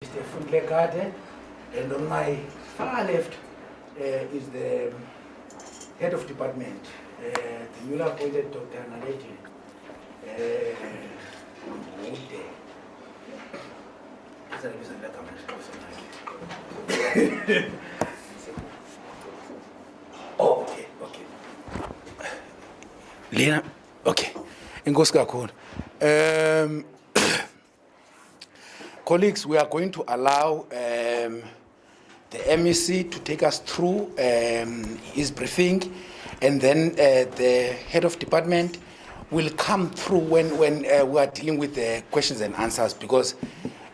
Mr. Fundlekade, and on my far left is the head of department, the newly appointed Dr. Naledi. Oh, okay. Lena, okay. Inkosi kakhulu. Colleagues, we are going to allow the MEC to take us through his briefing, and then the head of department will come through when we are dealing with the questions and answers, because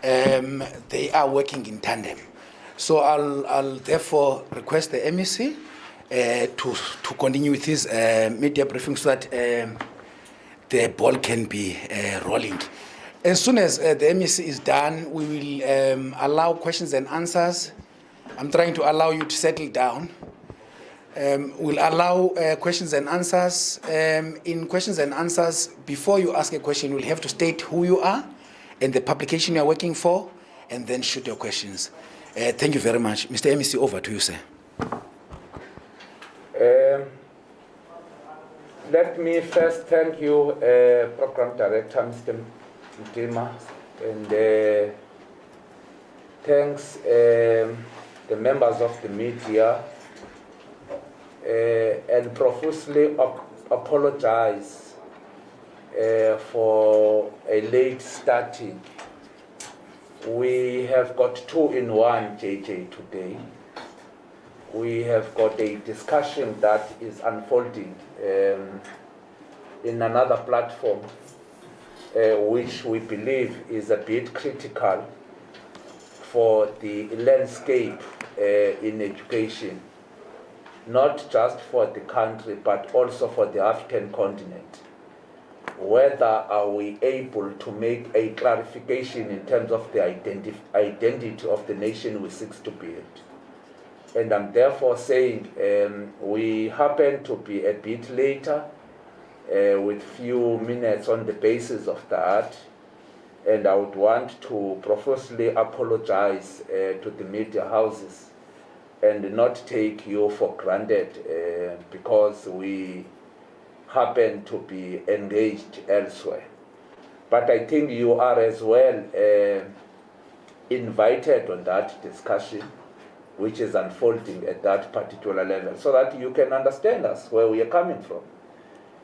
they are working in tandem. So I'll therefore request the MEC to continue with his media briefing so that the ball can be rolling. As soon as the MEC is done, we will allow questions and answers. I'm trying to allow you to settle down. We'll allow questions and answers. In questions and answers, before you ask a question, you'll have to state who you are and the publication you're working for, and then shoot your questions. Thank you very much. Mr. MEC, over to you, sir. Let me first thank you, Program Director, Mr. Mtima, and thanks the members of the media, and profusely apologize for a late starting. We have got 2-in-1 JJ today. We have got a discussion that is unfolding in another platform, which we believe is a bit critical for the landscape in education, not just for the country, but also for the African continent. Whether are we able to make a clarification in terms of the identity of the nation we seek to build. And I'm therefore saying we happen to be a bit later with few minutes on the basis of that, and I would want to profusely apologize to the media houses and not take you for granted because we happen to be engaged elsewhere. But I think you are as well invited on that discussion, which is unfolding at that particular level, so that you can understand us, where we are coming from,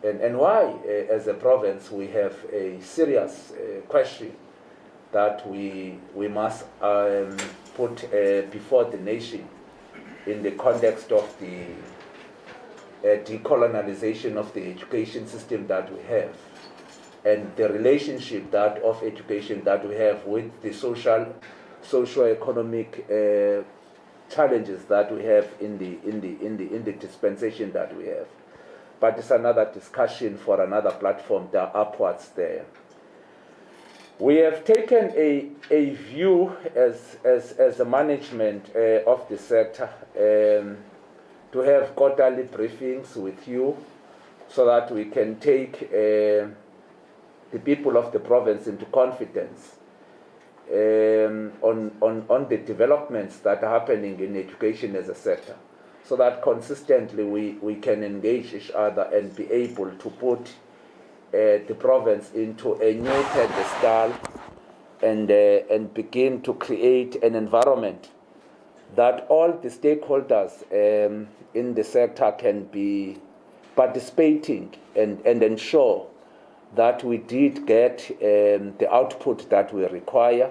and why, as a province, we have a serious question that we must put before the nation in the context of the decolonization of the education system that we have, and the relationship that of education that we have with the socio-economic challenges that we have in the dispensation that we have. But it's another discussion for another platform that upwards there. We have taken a view as a management of the sector to have quarterly briefings with you so that we can take the people of the province into confidence on the developments that are happening in education as a sector, so that consistently we can engage each other and be able to put the province into a new pedestal and begin to create an environment that all the stakeholders in the sector can be participating and ensure that we did get the output that we require,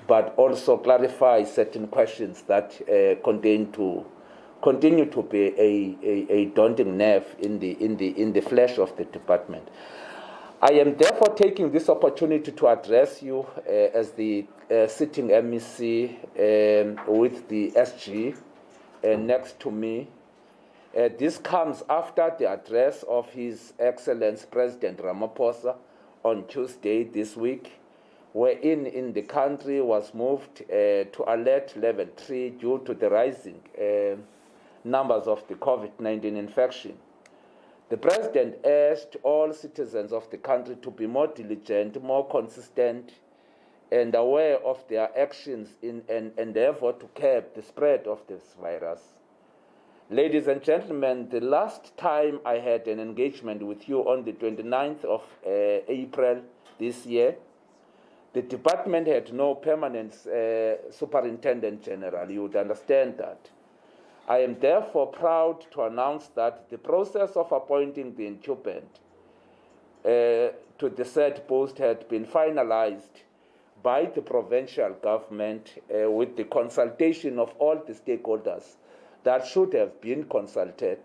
but also clarify certain questions that continue to be a daunting nerve in the flesh of the department. I am therefore taking this opportunity to address you as the sitting MEC with the SG next to me. This comes after the address of His Excellency President Ramaphosa on Tuesday this week, wherein in the country was moved to alert level 3 due to the rising numbers of the COVID-19 infection. The President urged all citizens of the country to be more diligent, more consistent, and aware of their actions in an endeavor to curb the spread of this virus. Ladies and gentlemen, the last time I had an engagement with you on the 29th of April this year, the department had no permanent superintendent general. You would understand that. I am therefore proud to announce that the process of appointing the incumbent to the said post had been finalized by the provincial government with the consultation of all the stakeholders that should have been consulted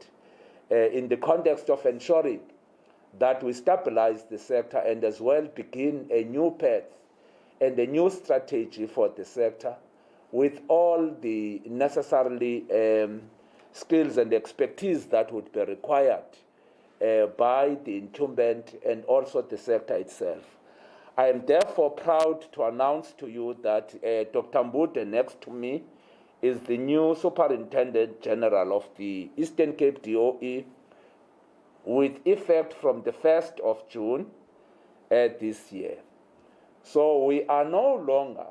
in the context of ensuring that we stabilize the sector and as well begin a new path and a new strategy for the sector with all the necessarily skills and expertise that would be required by the incumbent and also the sector itself. I am therefore proud to announce to you that Dr. Mbute, next to me, is the new Superintendent General of the Eastern Cape DOE with effect from the 1st of June this year. So we are no longer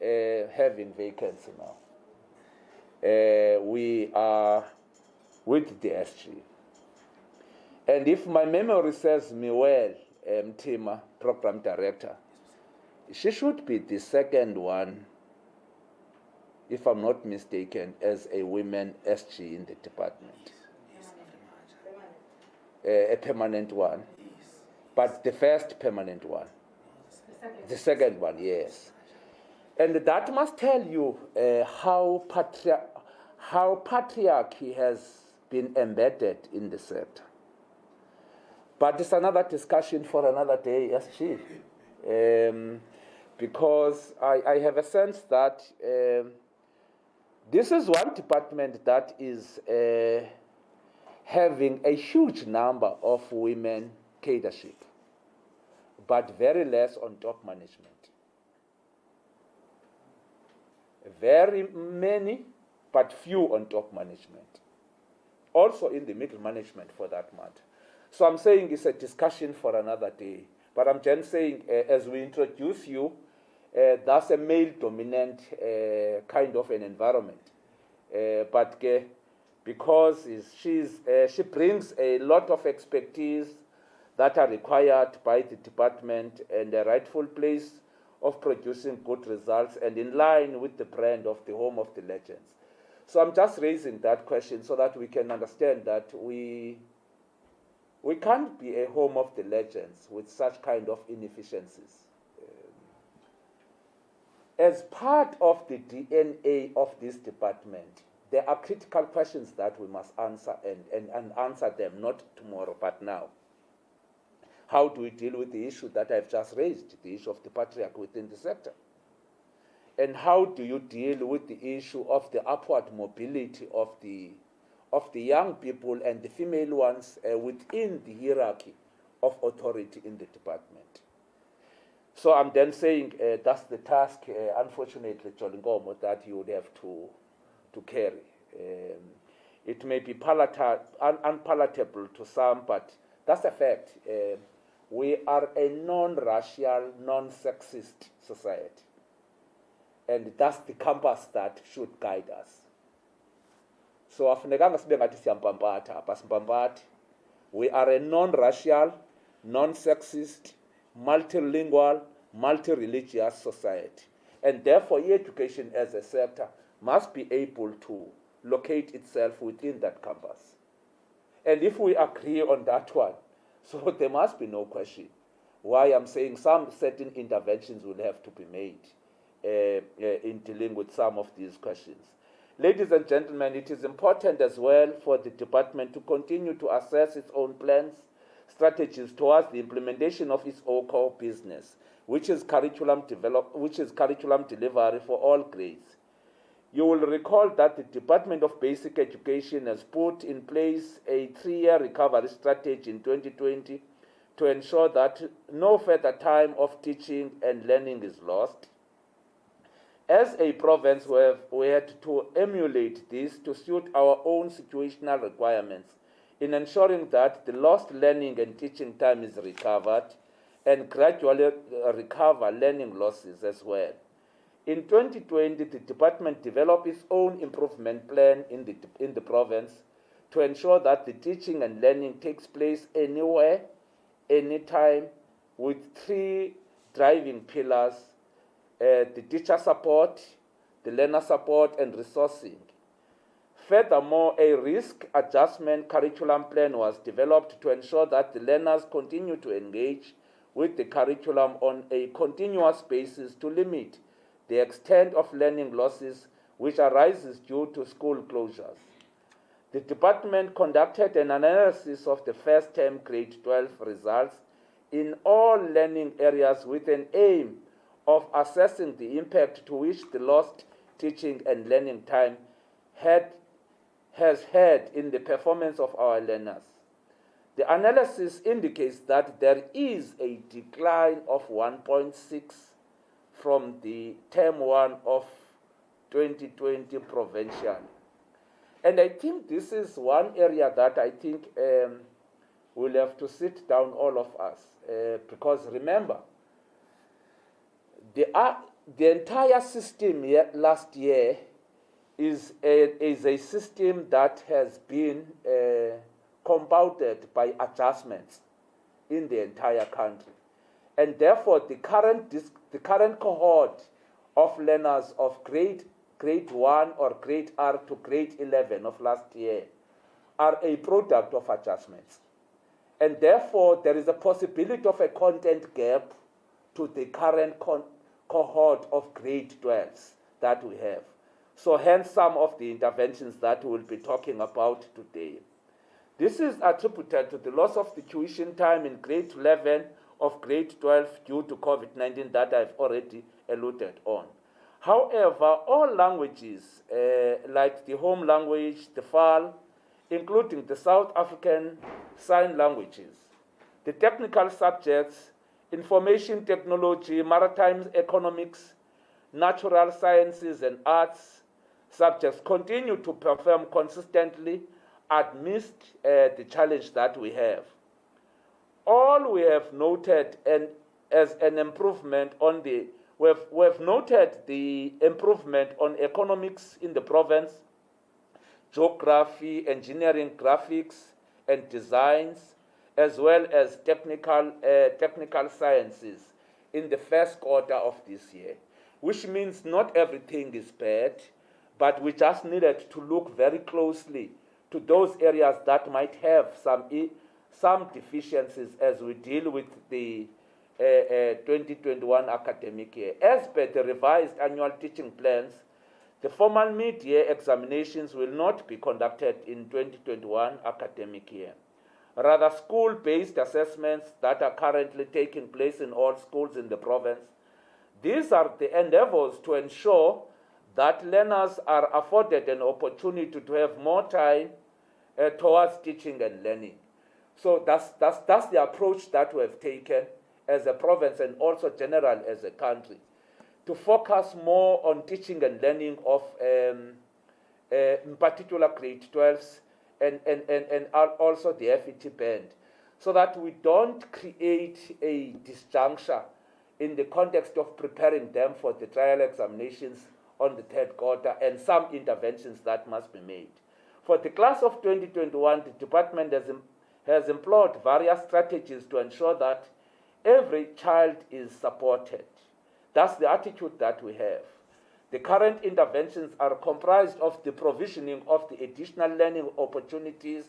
having vacancy now. We are with the SG. And if my memory serves me well, Tima, Program Director, she should be the second one, if I'm not mistaken, as a women SG in the department. A permanent one. But the first permanent one. The second one, yes. And that must tell you how patriarchy has been embedded in the sector. But it's another discussion for another day, SG. Because I have a sense that this is one department that is having a huge number of women cadreship, but very less on top management. Very many, but few on top management. Also in the middle management for that matter. So I'm saying it's a discussion for another day. But I'm just saying, as we introduce you, that's a male-dominant kind of an environment. But because she brings a lot of expertise that are required by the department and a rightful place of producing good results and in line with the brand of the Home of the Legends. So I'm just raising that question so that we can understand that we can't be a Home of the Legends with such kind of inefficiencies. As part of the DNA of this department, there are critical questions that we must answer and answer them not tomorrow but now. How do we deal with the issue that I've just raised, the issue of the patriarchy within the sector? And how do you deal with the issue of the upward mobility of the young people and the female ones within the hierarchy of authority in the department? So I'm then saying that's the task, unfortunately, Jolingomo, that you would have to carry. It may be unpalatable to some, but that's a fact. We are a non-racial, non-sexist society. And that's the compass that should guide us. So we are a non-racial, non-sexist, multilingual, multi-religious society. And therefore, education as a sector must be able to locate itself within that compass. And if we agree on that one, so there must be no question why I'm saying some certain interventions will have to be made in dealing with some of these questions. Ladies and gentlemen, it is important as well for the department to continue to assess its own plans, strategies towards the implementation of its own core business, which is curriculum delivery for all grades. You will recall that the Department of Basic Education has put in place a 3-year recovery strategy in 2020 to ensure that no further time of teaching and learning is lost. As a province, we had to emulate this to suit our own situational requirements in ensuring that the lost learning and teaching time is recovered and gradually recover learning losses as well. In 2020, the department developed its own improvement plan in the province to ensure that the teaching and learning takes place anywhere, anytime, with 3 driving pillars: the teacher support, the learner support, and resourcing. Furthermore, a risk adjustment curriculum plan was developed to ensure that the learners continue to engage with the curriculum on a continuous basis to limit the extent of learning losses which arises due to school closures. The department conducted an analysis of the first term grade 12 results in all learning areas with an aim of assessing the impact to which the lost teaching and learning time has had in the performance of our learners. The analysis indicates that there is a decline of 1.6 from the term 1 of 2020 provincially. And I think this is one area that I think we'll have to sit down, all of us, because remember, the entire system last year is a system that has been compounded by adjustments in the entire country. And therefore, the current cohort of learners of grade 1 or grade R to grade 11 of last year are a product of adjustments. And therefore, there is a possibility of a content gap to the current cohort of grade 12s that we have. So hence some of the interventions that we'll be talking about today. This is attributed to the loss of the tuition time in grade 11 of grade 12 due to COVID-19 that I've already alluded on. However, all languages, like the home language, the FAL, including the South African Sign Languages, the technical subjects, information technology, maritime economics, natural sciences and arts subjects continue to perform consistently amidst the challenge that we have. All we have noted as an improvement on we've noted the improvement on economics in the province, geography, engineering, graphics, and designs, as well as technical sciences in the first quarter of this year, which means not everything is bad, but we just needed to look very closely to those areas that might have some deficiencies as we deal with the 2021 academic year. As per the revised annual teaching plans, the formal mid-year examinations will not be conducted in 2021 academic year. Rather, school-based assessments that are currently taking place in all schools in the province. These are the endeavors to ensure that learners are afforded an opportunity to have more time towards teaching and learning. So that's the approach that we have taken as a province and also general as a country, to focus more on teaching and learning of, in particular, grade 12s and also the FET band, so that we don't create a disjuncture in the context of preparing them for the trial examinations on the third quarter and some interventions that must be made. For the class of 2021, the department has employed various strategies to ensure that every child is supported. That's the attitude that we have. The current interventions are comprised of the provisioning of the additional learning opportunities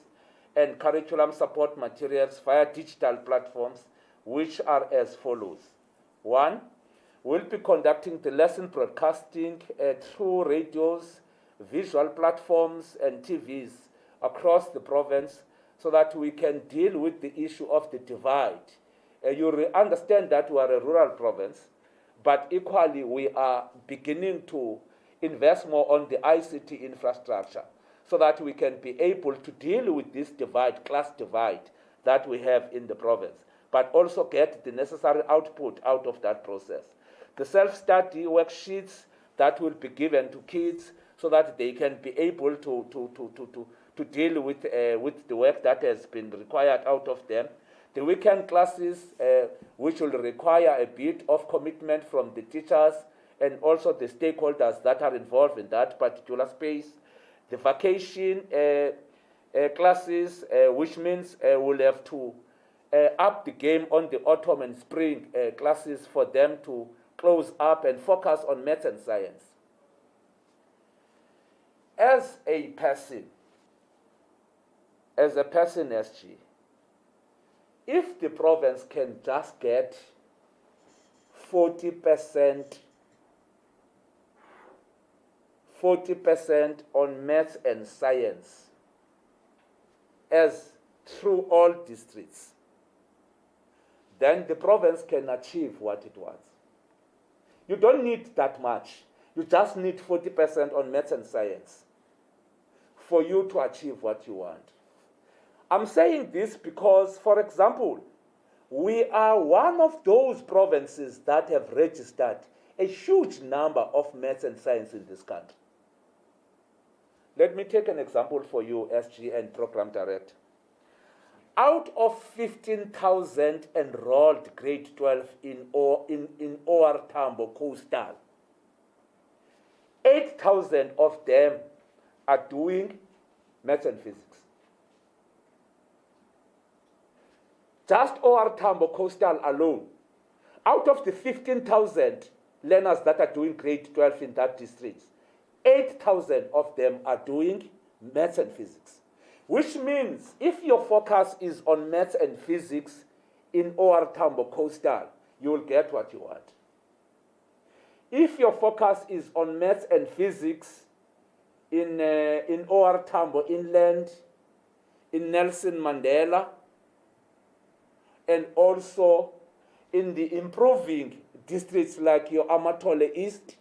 and curriculum support materials via digital platforms, which are as follows. 1, we'll be conducting the lesson broadcasting through radios, visual platforms, and TVs across the province so that we can deal with the issue of the divide. You understand that we are a rural province, but equally we are beginning to invest more on the ICT infrastructure so that we can be able to deal with this divide, class divide that we have in the province, but also get the necessary output out of that process. The self-study worksheets that will be given to kids so that they can be able to deal with the work that has been required out of them. The weekend classes, which will require a bit of commitment from the teachers and also the stakeholders that are involved in that particular space. The vacation classes, which means we'll have to up the game on the autumn and spring classes for them to close up and focus on maths and science. As a person SG, if the province can just get 40% on maths and science as through all districts, then the province can achieve what it wants. You don't need that much. You just need 40% on maths and science for you to achieve what you want. I'm saying this because, for example, we are one of those provinces that have registered a huge number of maths and science in this country. Let me take an example for you, SG and Program Director. Out of 15,000 enrolled grade 12 in OR Tambo Coastal, 8,000 of them are doing maths and physics. Just OR Tambo Coastal alone, out of the 15,000 learners that are doing grade 12 in that district, 8,000 of them are doing maths and physics. Which means if your focus is on maths and physics in OR Tambo Coastal, you will get what you want. If your focus is on maths and physics in OR Tambo Inland, in Nelson Mandela, and also in the improving districts like your Amatole East,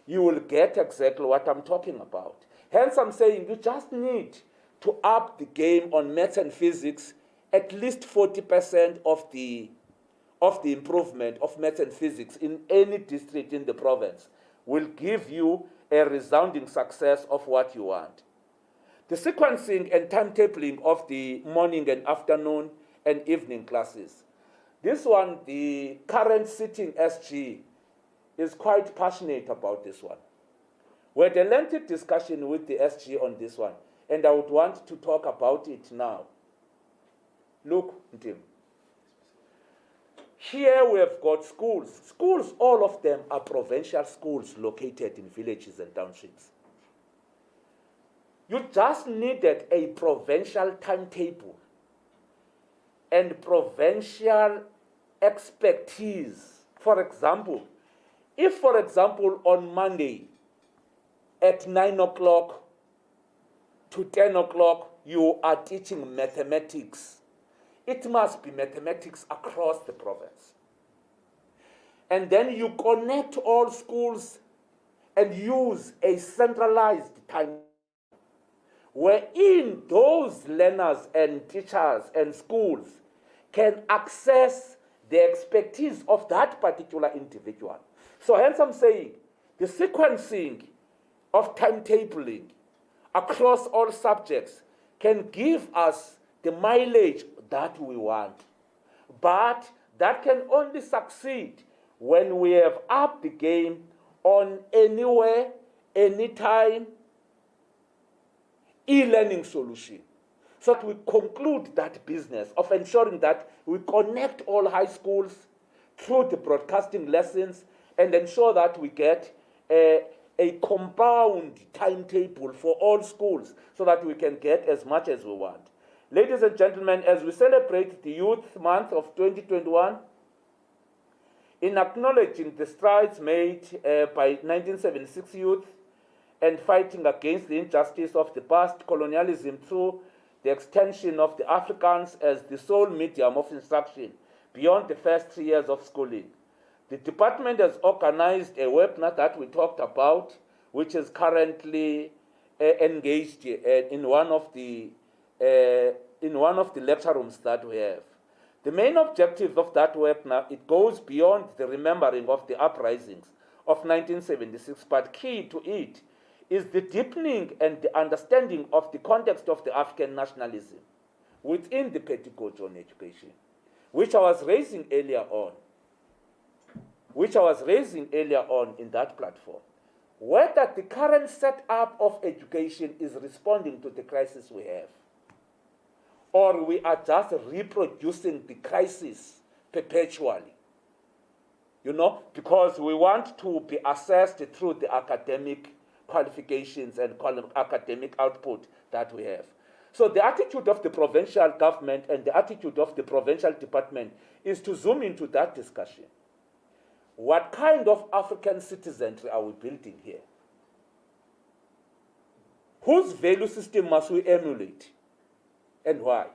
you will get exactly what I'm talking about. Hence, I'm saying you just need to up the game on maths and physics, at least 40% of the improvement of maths and physics in any district in the province will give you a resounding success of what you want. The sequencing and timetabling of the morning and afternoon and evening classes. This one, the current sitting SG is quite passionate about this one. We had a lengthy discussion with the SG on this one, and I would want to talk about it now. Look, Tim. Here we have got schools. Schools, all of them are provincial schools located in villages and townships. You just needed a provincial timetable and provincial expertise. For example, if, for example, on Monday at 9 o'clock to 10 o'clock you are teaching mathematics, it must be mathematics across the province. And then you connect all schools and use a centralized time wherein those learners and teachers and schools can access the expertise of that particular individual. So hence I'm saying the sequencing of timetabling across all subjects can give us the mileage that we want. But that can only succeed when we have upped the game on anywhere, anytime, e-learning solution. So that we conclude that business of ensuring that we connect all high schools through the broadcasting lessons and ensure that we get a compound timetable for all schools so that we can get as much as we want. Ladies and gentlemen, as we celebrate the Youth Month of 2021, in acknowledging the strides made by 1976 youth and fighting against the injustice of the past colonialism through the extension of the Afrikaans as the sole medium of instruction beyond the first 3 years of schooling, the department has organized a webinar that we talked about, which is currently engaged in one of the lecture rooms that we have. The main objective of that webinar, it goes beyond the remembering of the uprisings of 1976, but key to it is the deepening and the understanding of the context of the African nationalism within the pedagogy on education. which I was raising earlier on, in that platform, whether the current setup of education is responding to the crisis we have, or we are just reproducing the crisis perpetually. Because we want to be assessed through the academic qualifications and academic output that we have. So the attitude of the provincial government and the attitude of the provincial department is to zoom into that discussion. What kind of African citizenry are we building here? Whose value system must we emulate and why?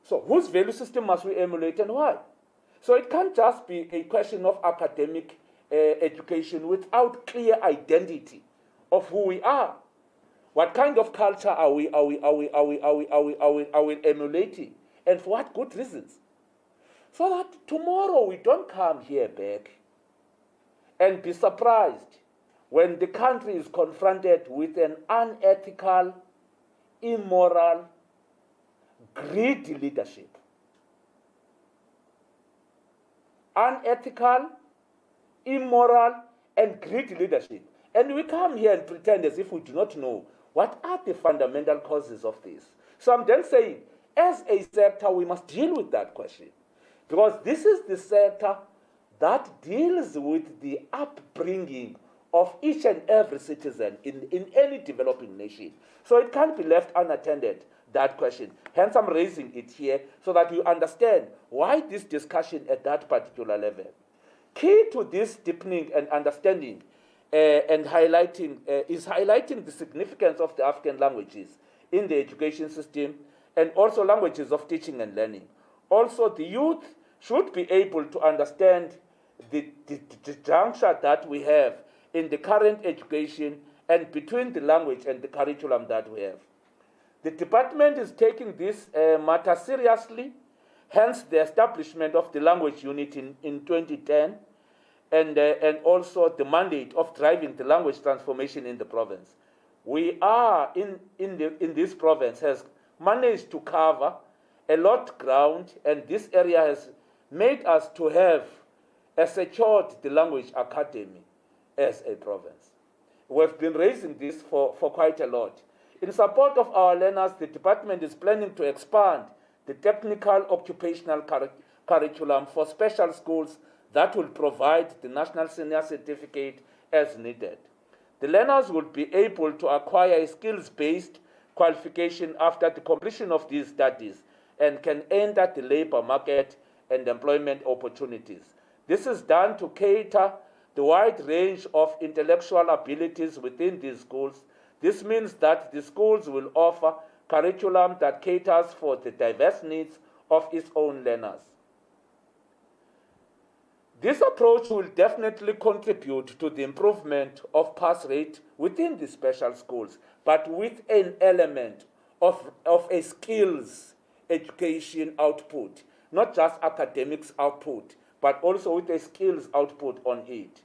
So whose value system must we emulate and why? So it can't just be a question of academic education without clear identity of who we are. What kind of culture are we emulating, and for what good reasons? So that tomorrow we don't come here back and be surprised when the country is confronted with an unethical, immoral, greedy leadership. Unethical, immoral, and greedy leadership. And we come here and pretend as if we do not know what are the fundamental causes of this. So I'm then saying, as a sector, we must deal with that question. Because this is the sector that deals with the upbringing of each and every citizen in any developing nation. So it can't be left unattended, that question. Hence, I'm raising it here so that you understand why this discussion at that particular level. Key to this deepening and understanding and highlighting is highlighting the significance of the African languages in the education system and also languages of teaching and learning. Also, the youth should be able to understand the juncture that we have in the current education and between the language and the curriculum that we have. The department is taking this matter seriously, hence the establishment of the language unit in 2010 and also the mandate of driving the language transformation in the province. We are, in this province, has managed to cover a lot of ground, and this area has made us to have secured the language academy as a province. We've been raising this for quite a lot. In support of our learners, the department is planning to expand the technical occupational curriculum for special schools that will provide the National Senior Certificate as needed. The learners will be able to acquire a skills-based qualification after the completion of these studies and can enter the labor market and employment opportunities. This is done to cater the wide range of intellectual abilities within these schools. This means that the schools will offer curriculum that caters for the diverse needs of its own learners. This approach will definitely contribute to the improvement of pass rate within the special schools, but with an element of a skills education output, not just academics output, but also with a skills output on it.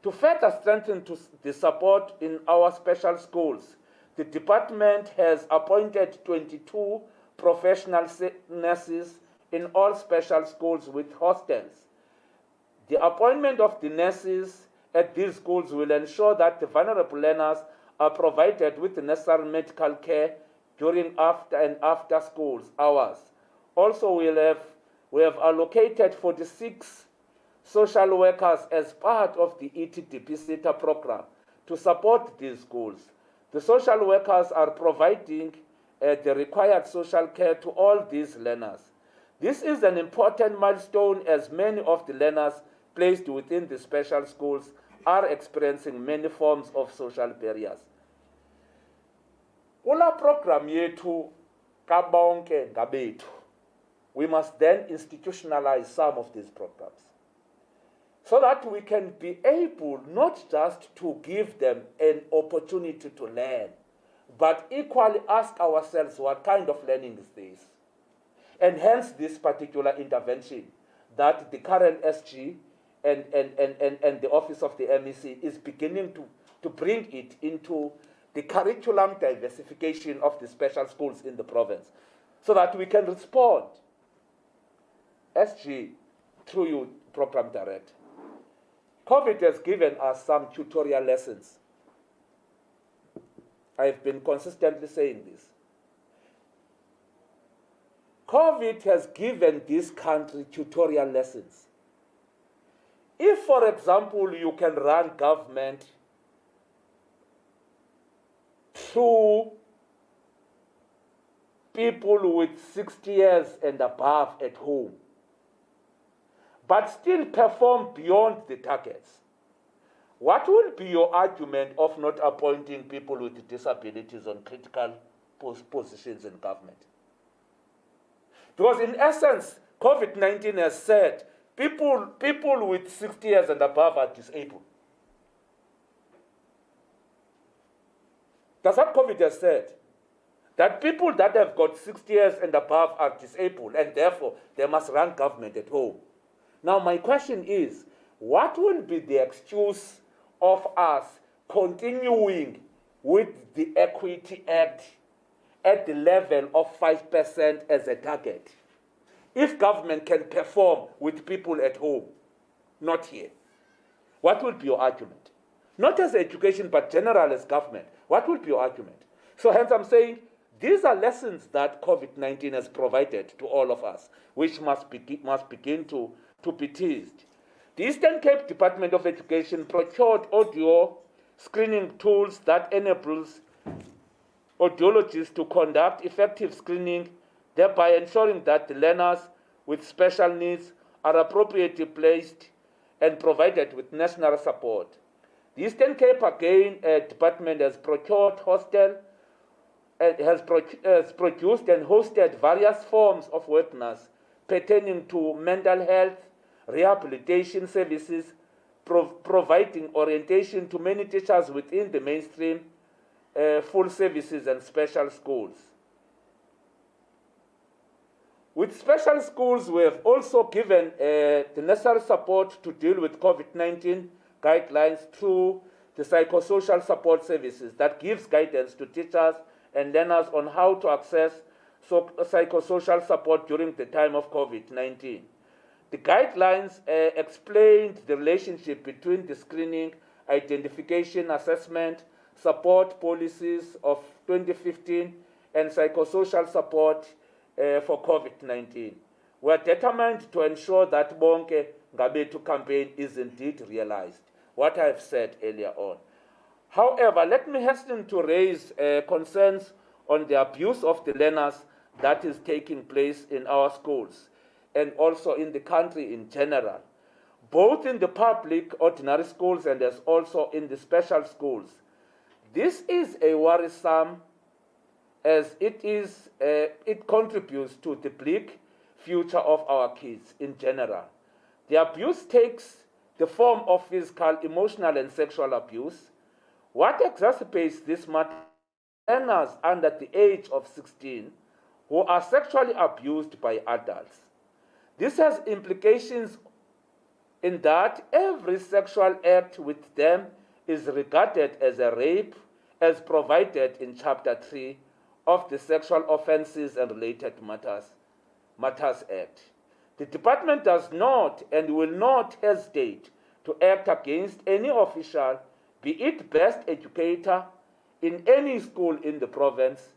To further strengthen the support in our special schools, the department has appointed 22 professional nurses in all special schools with hostels. The appointment of the nurses at these schools will ensure that the vulnerable learners are provided with the necessary medical care during after schools hours. Also, we have allocated 46 social workers as part of the ETDP SETA program to support these schools. The social workers are providing the required social care to all these learners. This is an important milestone as many of the learners placed within the special schools are experiencing many forms of social barriers. Kula program yetu kabonke ngabetu. We must then institutionalize some of these programs so that we can be able not just to give them an opportunity to learn, but equally ask ourselves what kind of learning is this. And hence this particular intervention that the current SG and the Office of the MEC is beginning to bring it into the curriculum diversification of the special schools in the province so that we can respond SG, through you, Program Director, COVID has given us some tutorial lessons. I've been consistently saying this. COVID has given this country tutorial lessons. If, for example, you can run government through people with 60 years and above at home, but still perform beyond the targets, what will be your argument of not appointing people with disabilities on critical positions in government? Because in essence, COVID-19 has said people with 60 years and above are disabled. That's what COVID has said. That people that have got 60 years and above are disabled, and therefore they must run government at home. Now my question is, what will be the excuse of us continuing with the Equity Act at the level of 5% as a target, if government can perform with people at home, not here? What will be your argument? Not as education, but general as government. What will be your argument? So hence I'm saying, these are lessons that COVID-19 has provided to all of us, which must begin to be teased. The Eastern Cape Department of Education procured audio screening tools that enables audiologists to conduct effective screening, thereby ensuring that the learners with special needs are appropriately placed and provided with national support. The Eastern Cape Department has procured has produced and hosted various forms of webinars pertaining to mental health, rehabilitation services, providing orientation to many teachers within the mainstream, full services and special schools. With special schools, we have also given the necessary support to deal with COVID-19 guidelines through the psychosocial support services that gives guidance to teachers and learners on how to access psychosocial support during the time of COVID-19. The guidelines explained the relationship between the screening, identification, assessment, support policies of 2015 and psychosocial support for COVID-19. We are determined to ensure that Bonke Ngabetu campaign is indeed realized, what I have said earlier on. However, let me hasten to raise concerns on the abuse of the learners that is taking place in our schools and also in the country in general, both in the public ordinary schools and as also in the special schools. This is a worrisome, as it contributes to the bleak future of our kids in general. The abuse takes the form of physical, emotional, and sexual abuse. What exacerbates this matter, learners under the age of 16 who are sexually abused by adults. This has implications in that every sexual act with them is regarded as a rape, as provided in Chapter 3 of the Sexual Offences and Related Matters Act. The department does not and will not hesitate to act against any official, be it best educator in any school in the province,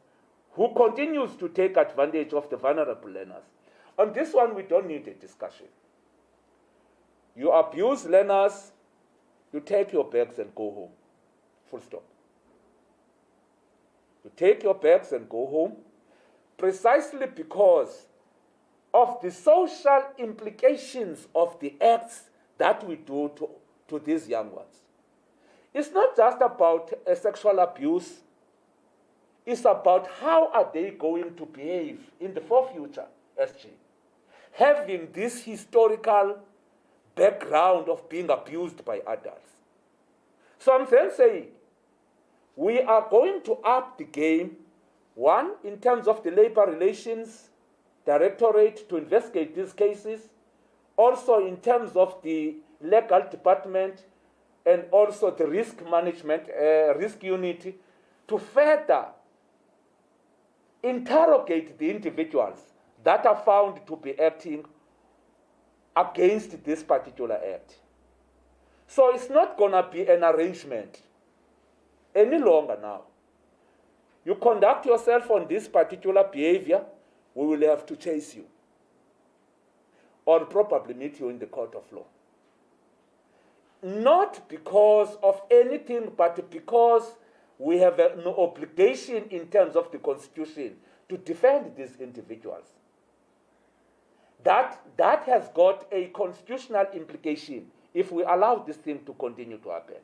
who continues to take advantage of the vulnerable learners. On this one, we don't need a discussion. You abuse learners, you take your bags and go home. Full stop. You take your bags and go home, precisely because of the social implications of the acts that we do to these young ones. It's not just about a sexual abuse. It's about how are they going to behave in the far future, SG. Having this historical background of being abused by adults. So I'm then saying, we are going to up the game, one, in terms of the Labor Relations Directorate to investigate these cases, also in terms of the legal department and also the risk management, risk unit, to further interrogate the individuals that are found to be acting against this particular act. So it's not going to be an arrangement any longer now. You conduct yourself on this particular behavior, we will have to chase you or probably meet you in the court of law. Not because of anything, but because we have an obligation in terms of the Constitution to defend these individuals. That has got a constitutional implication if we allow this thing to continue to happen.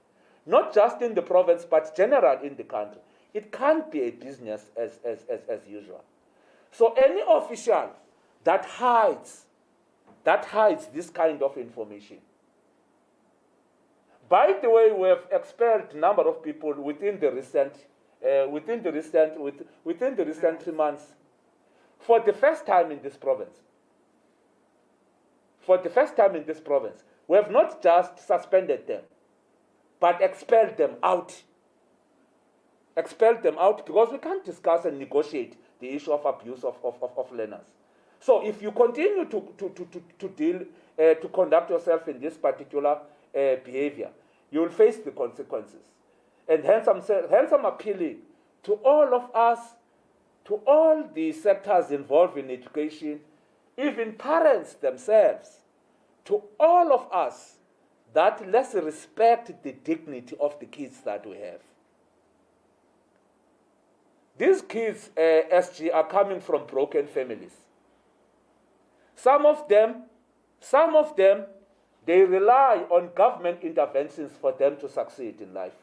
Not just in the province, but general in the country. It can't be a business as usual. So any official that hides this kind of information. By the way, we have expelled a number of people within the recent 3 months for the first time in this province. For the first time in this province, we have not just suspended them, but expelled them out. Expelled them out because we can't discuss and negotiate the issue of abuse of learners. So if you continue to conduct yourself in this particular behavior, you will face the consequences. And hence I'm appealing to all of us, to all the sectors involved in education, even parents themselves, to all of us, that let's respect the dignity of the kids that we have. These kids, SG, are coming from broken families. Some of them, they rely on government interventions for them to succeed in life.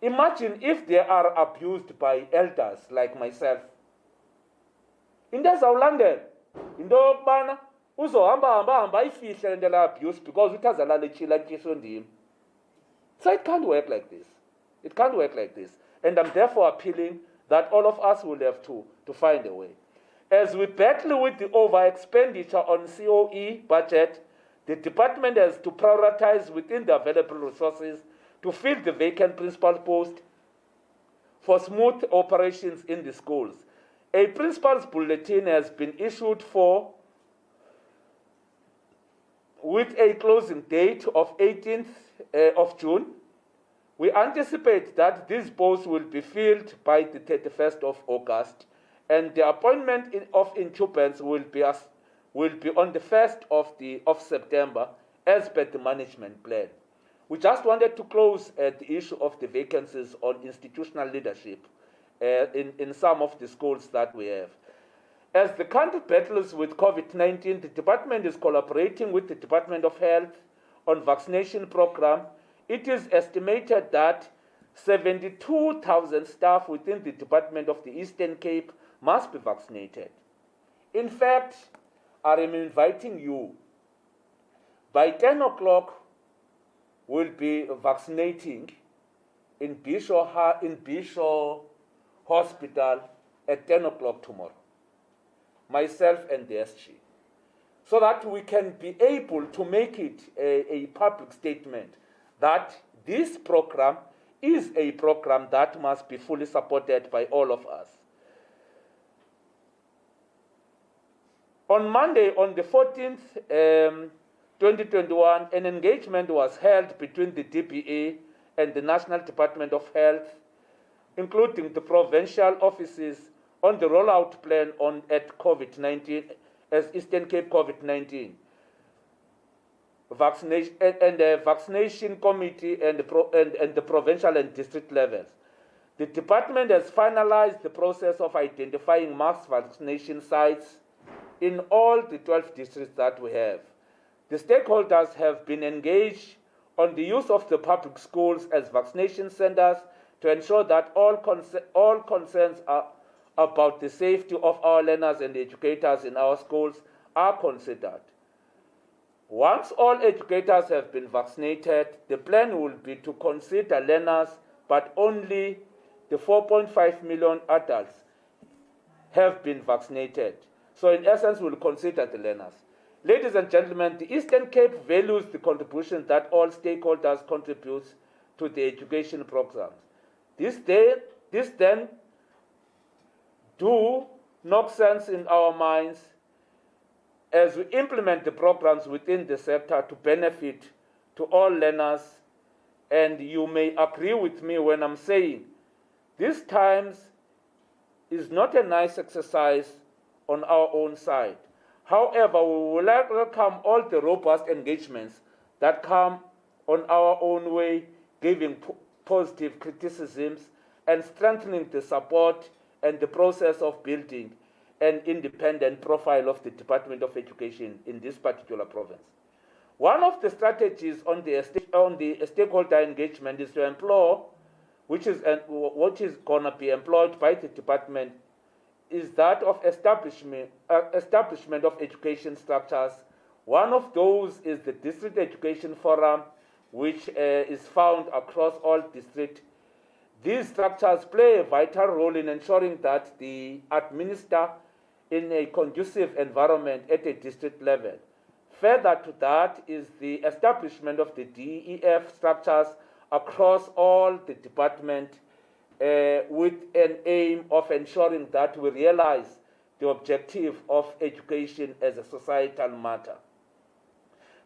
Imagine if they are abused by elders like myself. Into ezawulandela into yokubana uzohamba ifihle into abuse because utazalala echila ndim. So it can't work like this. It can't work like this. And I'm therefore appealing that all of us will have to find a way. As we battle with the over-expenditure on COE budget, the department has to prioritize within the available resources to fill the vacant principal post for smooth operations in the schools. A principal's bulletin has been issued with a closing date of 18th of June. We anticipate that these posts will be filled by the 31st of August, and the appointment of incumbents will be on the 1st of September, as per the management plan. We just wanted to close the issue of the vacancies on institutional leadership in some of the schools that we have. As the country battles with COVID-19, the department is collaborating with the Department of Health on vaccination program. It is estimated that 72,000 staff within the Department of the Eastern Cape must be vaccinated. In fact, I am inviting you. By 10 o'clock, we'll be vaccinating in Bisho Hospital at 10 o'clock tomorrow. Myself and the SG. So that we can be able to make it a public statement that this program is a program that must be fully supported by all of us. On Monday, on the 14th, 2021, an engagement was held between the DBA and the National Department of Health, including the provincial offices, on the rollout plan at COVID-19 as Eastern Cape COVID-19 vaccination and the vaccination committee and the provincial and district levels. The department has finalized the process of identifying mass vaccination sites in all the 12 districts that we have. The stakeholders have been engaged on the use of the public schools as vaccination centers to ensure that all concerns about the safety of our learners and educators in our schools are considered. Once all educators have been vaccinated, the plan will be to consider learners, but only the 4.5 million adults have been vaccinated. So in essence, we'll consider the learners. Ladies and gentlemen, the Eastern Cape values the contribution that all stakeholders contribute to the education programs. This then do knock sense in our minds as we implement the programs within the sector to benefit to all learners. And you may agree with me when I'm saying these times is not a nice exercise on our own side. However, we will welcome all the robust engagements that come on our own way, giving positive criticisms and strengthening the support and the process of building an independent profile of the Department of Education in this particular province. One of the strategies on the stakeholder engagement is to employ, which is going to be employed by the department, is that of establishment of education structures. One of those is the District Education Forum, which is found across all districts. These structures play a vital role in ensuring that they administer in a conducive environment at a district level. Further to that is the establishment of the DEF structures across all the department with an aim of ensuring that we realize the objective of education as a societal matter.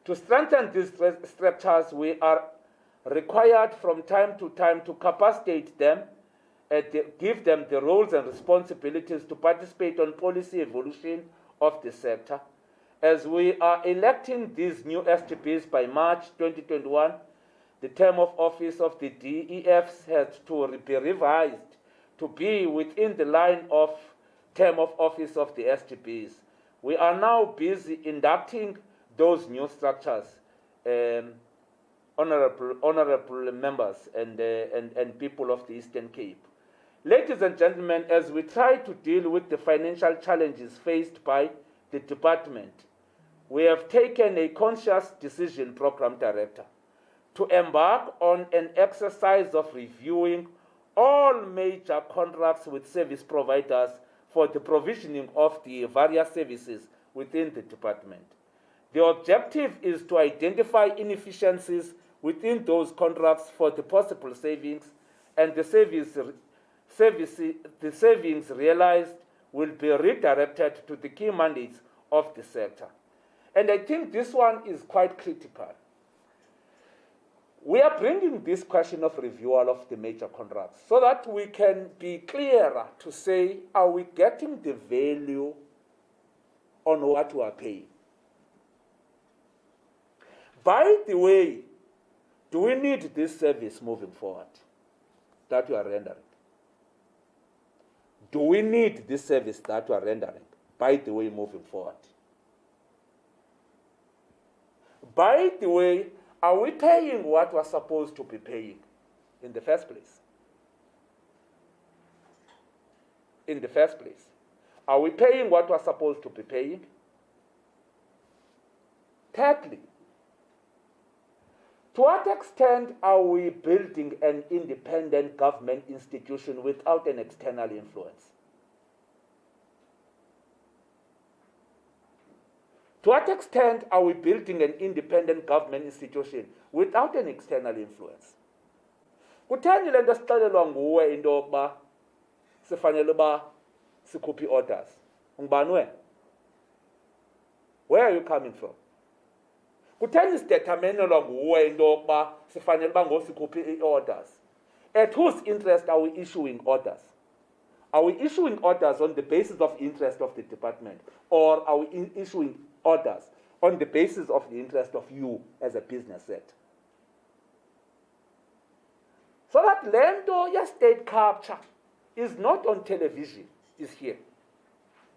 To strengthen these structures, we are required from time to time to capacitate them and give them the roles and responsibilities to participate on policy evolution of the sector. As we are electing these new STPs by March 2021, the term of office of the DEFs has to be revised to be within the line of term of office of the STPs. We are now busy inducting those new structures, honorable members and people of the Eastern Cape. Ladies and gentlemen, as we try to deal with the financial challenges faced by the department, we have taken a conscious decision, Program Director, to embark on an exercise of reviewing all major contracts with service providers for the provisioning of the various services within the department. The objective is to identify inefficiencies within those contracts for the possible savings, and the savings realized will be redirected to the key mandates of the sector. And I think this one is quite critical. We are bringing this question of renewal of the major contracts so that we can be clearer to say, are we getting the value on what we are paying? By the way, do we need this service moving forward that we are rendering? Do we need this service that we are rendering, by the way, moving forward? By the way, are we paying what we're supposed to be paying in the first place? In the first place, are we paying what we're supposed to be paying? Thirdly, to what extent are we building an independent government institution without an external influence? To what extent are we building an independent government institution without an external influence? Kutheni le nto sixelelwa nguwe into yokuba sifanele uba sikhuphe orders? Ungubani wena? Where are you coming from? Kutheni sideterminelwa nguwe into yokuba sifanele uba ngosikhuphe orders? At whose interest are we issuing orders? Are we issuing orders on the basis of interest of the department, or are we issuing orders on the basis of the interest of you as a business sector? So that lento ya state capture is not on television, is here.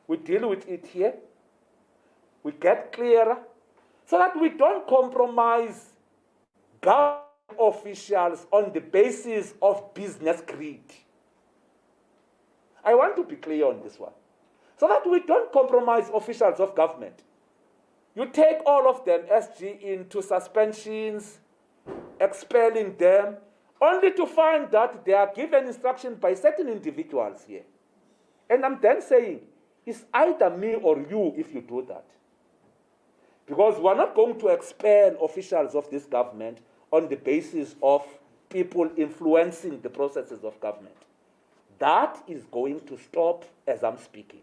We deal with it here. We get clearer so that we don't compromise government officials on the basis of business greed. I want to be clear on this one. So that we don't compromise officials of government. You take all of them, SG, into suspensions, expelling them, only to find that they are given instruction by certain individuals here. And I'm then saying, it's either me or you if you do that. Because we're not going to expel officials of this government on the basis of people influencing the processes of government. That is going to stop as I'm speaking.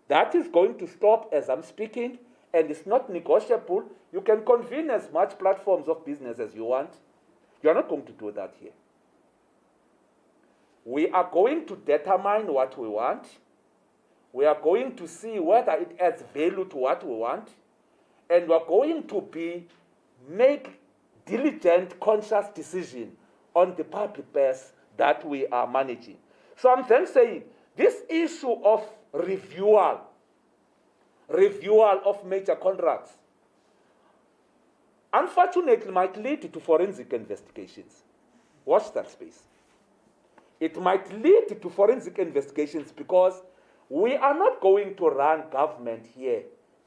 That is going to stop as I'm speaking, and it's not negotiable. You can convene as much platforms of business as you want. You're not going to do that here. We are going to determine what we want. We are going to see whether it adds value to what we want. And we're going to make diligent, conscious decision on the public purse that we are managing. So I'm then saying, this issue of reviewal of major contracts, unfortunately might lead to forensic investigations. Watch that space. It might lead to forensic investigations because we are not going to run government here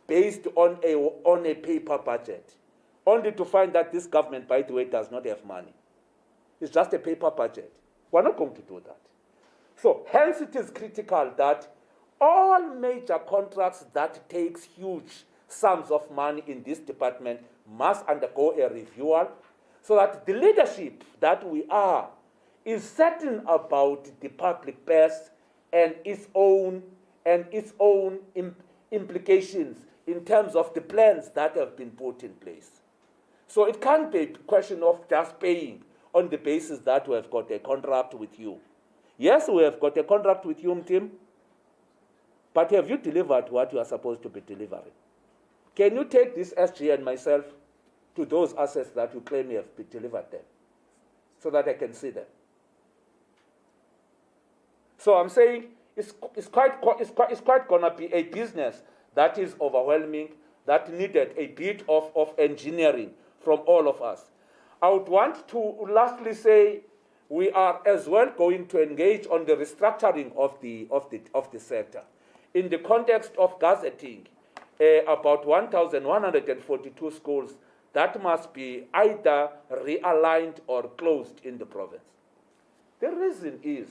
based on a paper budget, only to find that this government, by the way, does not have money. It's just a paper budget. We're not going to do that. So hence it is critical that all major contracts that takes huge sums of money in this department must undergo a review so that the leadership that we are is certain about the public purse and its own implications in terms of the plans that have been put in place. So it can't be a question of just paying on the basis that we have got a contract with you. Yes, we have got a contract with you, Tim, but have you delivered what you are supposed to be delivering? Can you take this SG and myself to those assets that you claim you have delivered them so that I can see them? So I'm saying it's quite going to be a business that is overwhelming, that needed a bit of engineering from all of us. I would want to lastly say we are as well going to engage on the restructuring of the sector. In the context of gazetting, about 1,142 schools that must be either realigned or closed in the province. The reason is,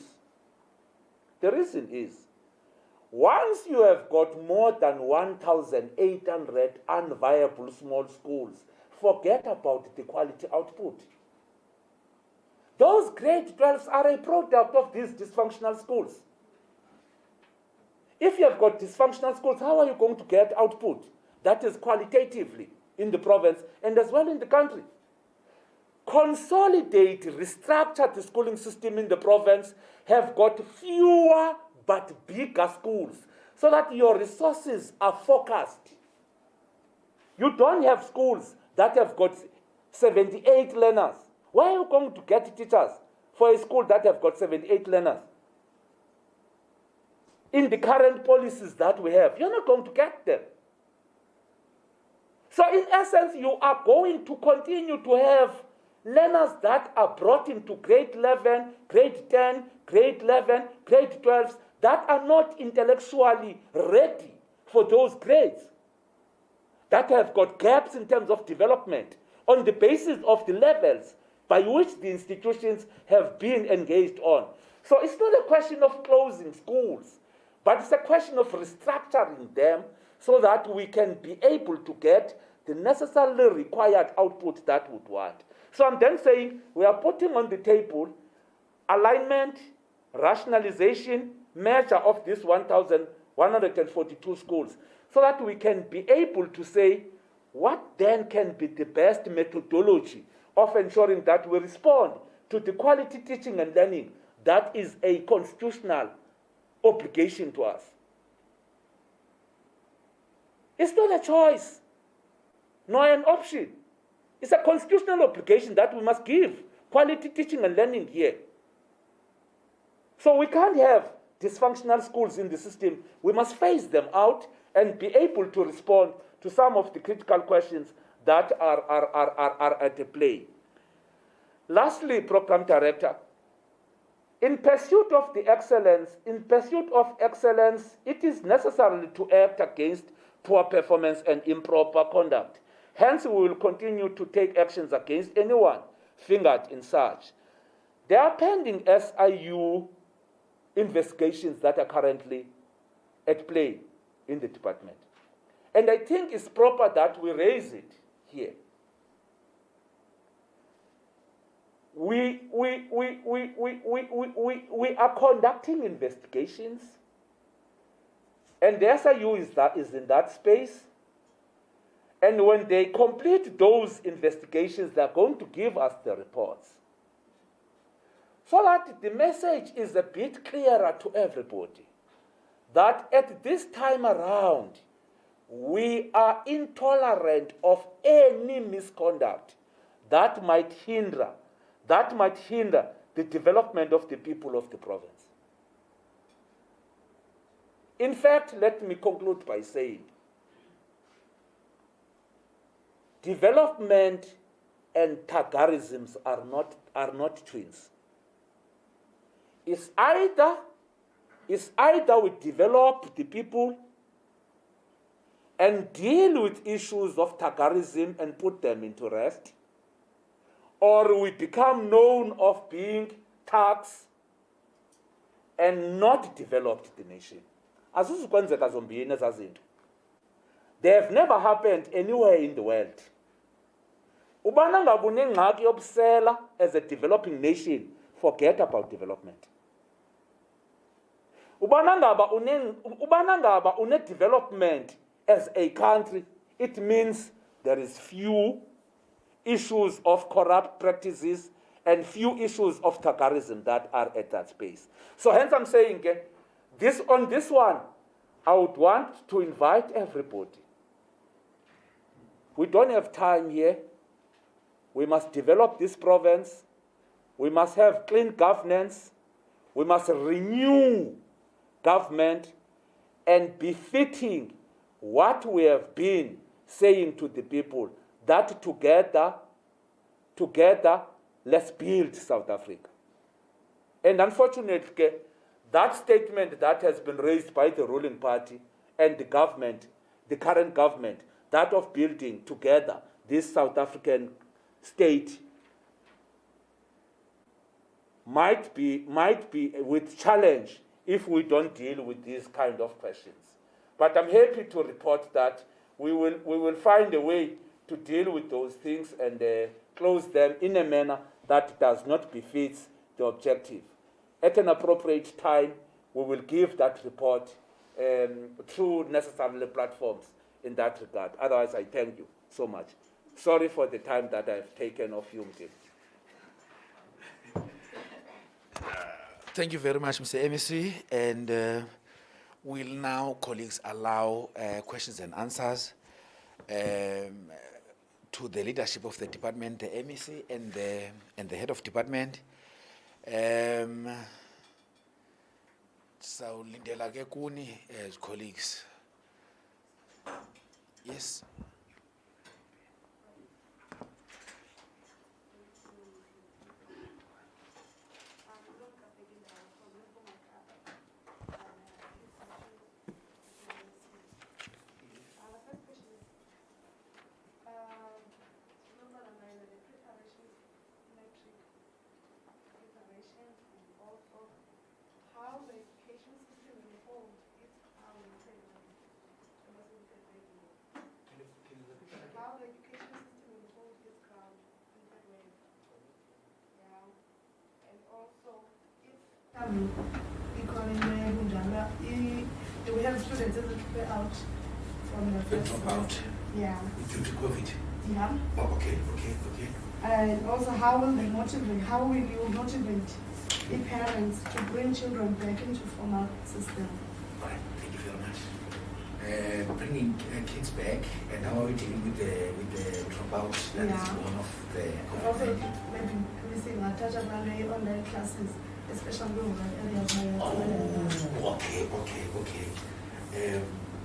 once you have got more than 1,800 unviable small schools, forget about the quality output. Those grade 12s are a product of these dysfunctional schools. If you have got dysfunctional schools, how are you going to get output that is qualitatively in the province and as well in the country? Consolidate, restructure the schooling system in the province, have got fewer but bigger schools so that your resources are focused. You don't have schools that have got 78 learners. Where are you going to get teachers for a school that have got 78 learners? In the current policies that we have, you're not going to get them. So in essence, you are going to continue to have learners that are brought into grade 11, grade 10, grade 11, grade 12s that are not intellectually ready for those grades, that have got gaps in terms of development on the basis of the levels by which the institutions have been engaged on. So it's not a question of closing schools, but it's a question of restructuring them so that we can be able to get the necessarily required output that we would want. So I'm then saying we are putting on the table alignment, rationalization, measure of these 1,142 schools so that we can be able to say what then can be the best methodology of ensuring that we respond to the quality teaching and learning that is a constitutional obligation to us. It's not a choice, nor an option. It's a constitutional obligation that we must give quality teaching and learning here. So we can't have dysfunctional schools in the system. We must phase them out and be able to respond to some of the critical questions that are at play. Lastly, Program Director, in pursuit of excellence, it is necessary to act against poor performance and improper conduct. Hence, we will continue to take actions against anyone fingered in such. There are pending SIU investigations that are currently at play in the department. And I think it's proper that we raise it here. We are conducting investigations And the SIU is in that space. And when they complete those investigations, they're going to give us the reports. So that the message is a bit clearer to everybody. That at this time around, we are intolerant of any misconduct that might hinder the development of the people of the province. In fact, let me conclude by saying, development and Tagarisms are not twins. It's either we develop the people and deal with issues of Tagarism and put them into rest, or we become known of being thugs and not developed the nation. Azuzukwenzeka zombini ezazinto. They have never happened anywhere in the world. Ubana ngaba unengxaki yobusela as a developing nation, forget about development. Ubana ngaba une development as a country, it means there is few issues of corrupt practices and few issues of Tagarism that are at that space. So hence I'm saying, on this one, I would want to invite everybody. We don't have time here. We must develop this province. We must have clean governance. We must renew government and befitting what we have been saying to the people, that together, let's build South Africa. And unfortunately, that statement that has been raised by the ruling party and the government, the current government, that of building together this South African state might be with challenge if we don't deal with these kind of questions. But I'm happy to report that we will find a way to deal with those things and close them in a manner that does not befit the objective. At an appropriate time, we will give that report through necessary platforms in that regard. Otherwise, I thank you so much. Sorry for the time that I've taken off you, Mtim. Thank you very much, Mr. MEC. And we'll now, colleagues, allow questions and answers to the leadership of the department, the MEC, and the head of department. So, Lindela Gekuni, colleagues. Yes. We have students that prepare out from the first out. Yeah. Due to COVID. Yeah. Oh, okay. And also, how will you motivate the parents to bring children back into formal system? All right, thank you very much. Bringing kids back, and how are we dealing with the dropout? That is one of the. Also, maybe missing a touch of online classes, especially in areas. Okay.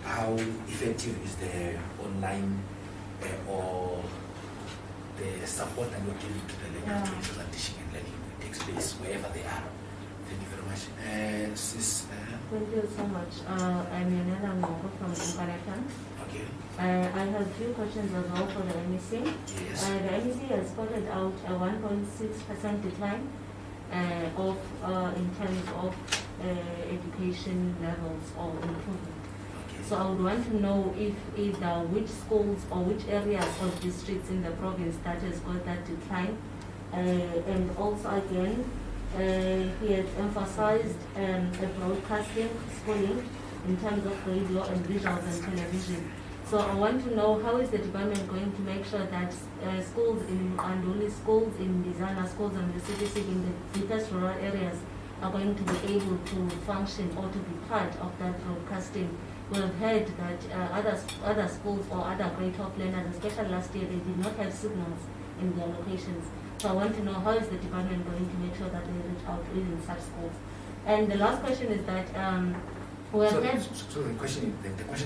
How effective is the online or the support that you're giving to the language to ensure that teaching and learning takes place wherever they are? Thank you very much. Sis, Thank you so much. I'm Yonela Mongo from Umparakan. okay. I have a few questions as well for the MEC. Yes. The MEC has spotted out a 1.6% decline in terms of education levels or improvement. Okay. So I would want to know if either which schools or which areas or districts in the province that has got that decline. And also again, he has emphasized a broadcasting schooling in terms of radio and visuals and television. So I want to know how is the department going to make sure that schools in Anduli, schools in Dizana, schools in the city, in the deepest rural areas are going to be able to function or to be part of that broadcasting. We've heard that other schools or other grade 12 learners, especially last year, they did not have signals in their locations. So I want to know how is the department going to make sure that they reach out within such schools. And the last question is that we have had... So the question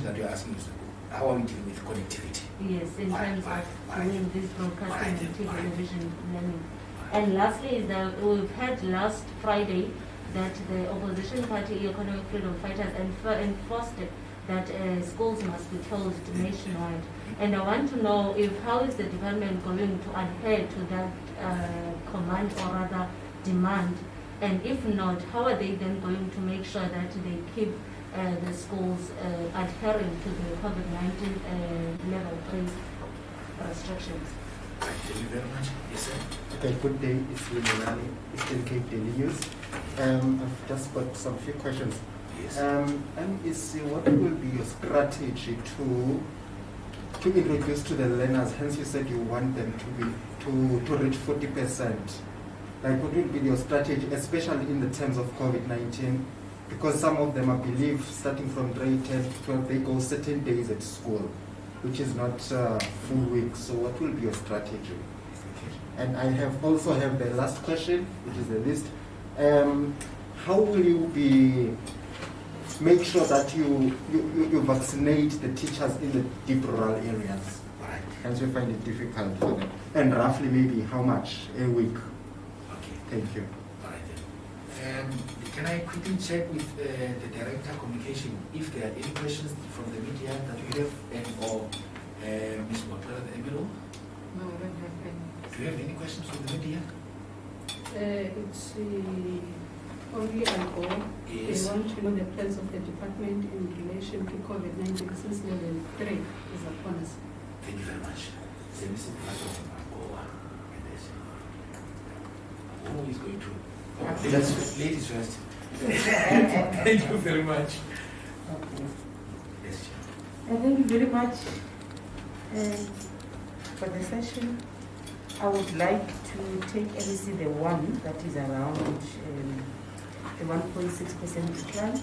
that you're asking is, how are we dealing with connectivity? Yes, in terms of doing this broadcasting and television learning. And lastly is that we've had last Friday that the opposition party, Economic Freedom Fighters, enforced that schools must be closed nationwide. And I want to know if how is the department going to adhere to that command or rather demand, and if not, how are they then going to make sure that they keep the schools adhering to the COVID-19 level 3 restrictions? Thank you very much. Yes, sir. Okay, good day. It's Limonani, Eastern Cape Daily News. I've just got some few questions. Yes. What will be your strategy to introduce to the learners? Hence, you said you want them to reach 40%. Like, what will be your strategy, especially in the terms of COVID-19? Because some of them, I believe, starting from grade 10 to 12, they go certain days at school, which is not full week. So, what will be your strategy? And I also have the last question, which is the list. How will you make sure that you vaccinate the teachers in the deep rural areas? Right. Hence, we find it difficult for them. And roughly, maybe how much a week? Okay. Thank you. All right then. Can I quickly check with the Director of Communication if there are any questions from the media that we have, or Ms. Butler, the MLO? No, I don't have any. Do you have any questions from the media? It's only alcohol. Yes. They want to know the plans of the department in relation to COVID-19 since level 3 is upon us. Thank you very much. Who is going to? Ladies first. Thank you very much. Yes, Chair. Thank you very much for the session. I would like to take MEC the one that is around the 1.6% decline.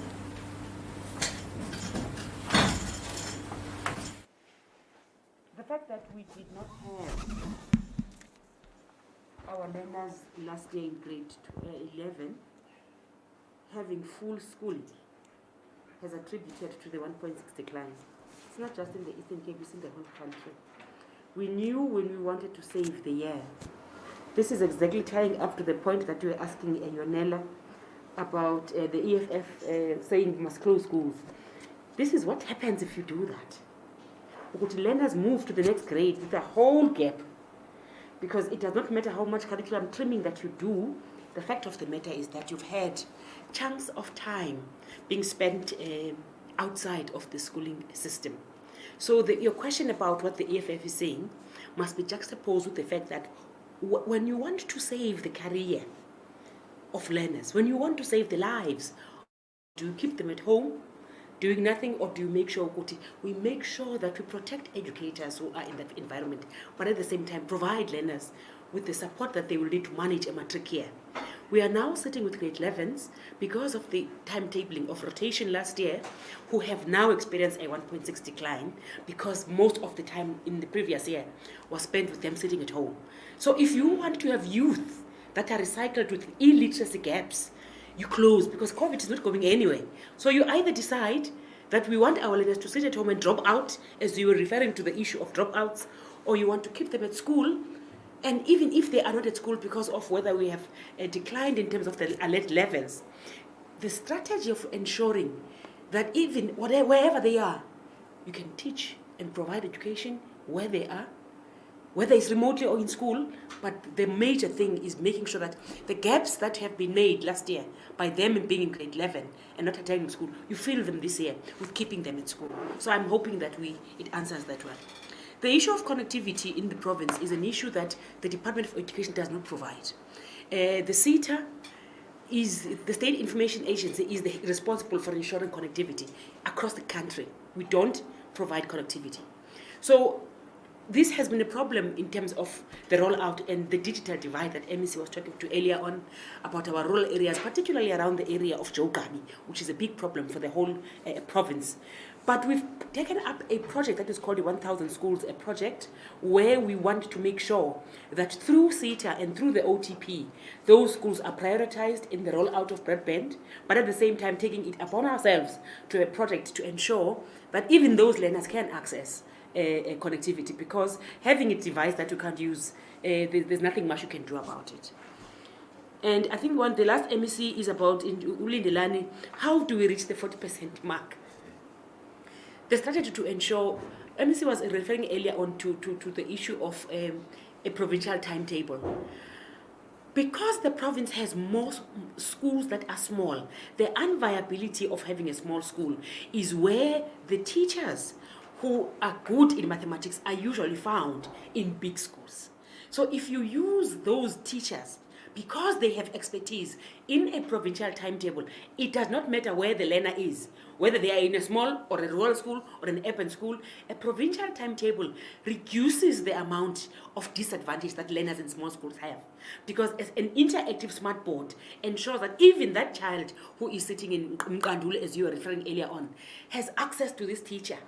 The fact that we did not have our learners last year in grade 11 having full schooling has attributed to the 1.6 decline. It's not just in the Eastern Cape, it's in the whole country. We knew when we wanted to save the year. This is exactly tying up to the point that you were asking Yonela about the EFF saying we must close schools. This is what happens if you do that. Because learners move to the next grade with a whole gap. Because it does not matter how much curriculum trimming that you do, the fact of the matter is that you've had chunks of time being spent outside of the schooling system. So your question about what the EFF is saying must be juxtaposed with the fact that when you want to save the career of learners, when you want to save the lives, do you keep them at home doing nothing, or do you make sure we make sure that we protect educators who are in that environment, but at the same time provide learners with the support that they will need to manage a matric year? We are now sitting with grade 11s because of the timetabling of rotation last year, who have now experienced a 1.6 decline because most of the time in the previous year was spent with them sitting at home. So if you want to have youth that are recycled with illiteracy gaps, you close, because COVID is not going anywhere. So you either decide that we want our learners to sit at home and drop out, as you were referring to the issue of dropouts, or you want to keep them at school. And even if they are not at school because of whether we have declined in terms of the alert levels, the strategy of ensuring that even wherever they are, you can teach and provide education where they are, whether it's remotely or in school. But the major thing is making sure that the gaps that have been made last year by them being in grade 11 and not attending school, you fill them this year with keeping them in school. So I'm hoping that it answers that one. The issue of connectivity in the province is an issue that the Department of Education does not provide. The CETA is the State Information Agency is responsible for ensuring connectivity across the country. We don't provide connectivity. So this has been a problem in terms of the rollout and the digital divide that MEC was talking to earlier on about our rural areas, particularly around the area of Jogabi, which is a big problem for the whole province. But we've taken up a project that is called the 1,000 Schools project, where we want to make sure that through CETA and through the OTP, those schools are prioritized in the rollout of broadband, but at the same time taking it upon ourselves to a project to ensure that even those learners can access connectivity, because having a device that you can't use, there's nothing much you can do about it. And I think the last MEC is about in Ulindelani, how do we reach the 40% mark? The strategy to ensure, MEC was referring earlier on to the issue of a provincial timetable. Because the province has more schools that are small, the unviability of having a small school is where the teachers who are good in mathematics are usually found in big schools. So if you use those teachers, because they have expertise in a provincial timetable, it does not matter where the learner is, whether they are in a small or a rural school or an urban school, a provincial timetable reduces the amount of disadvantage that learners in small schools have. Because as an interactive smart board ensures that even that child who is sitting in Mkandule, as you were referring earlier on, has access to this teacher.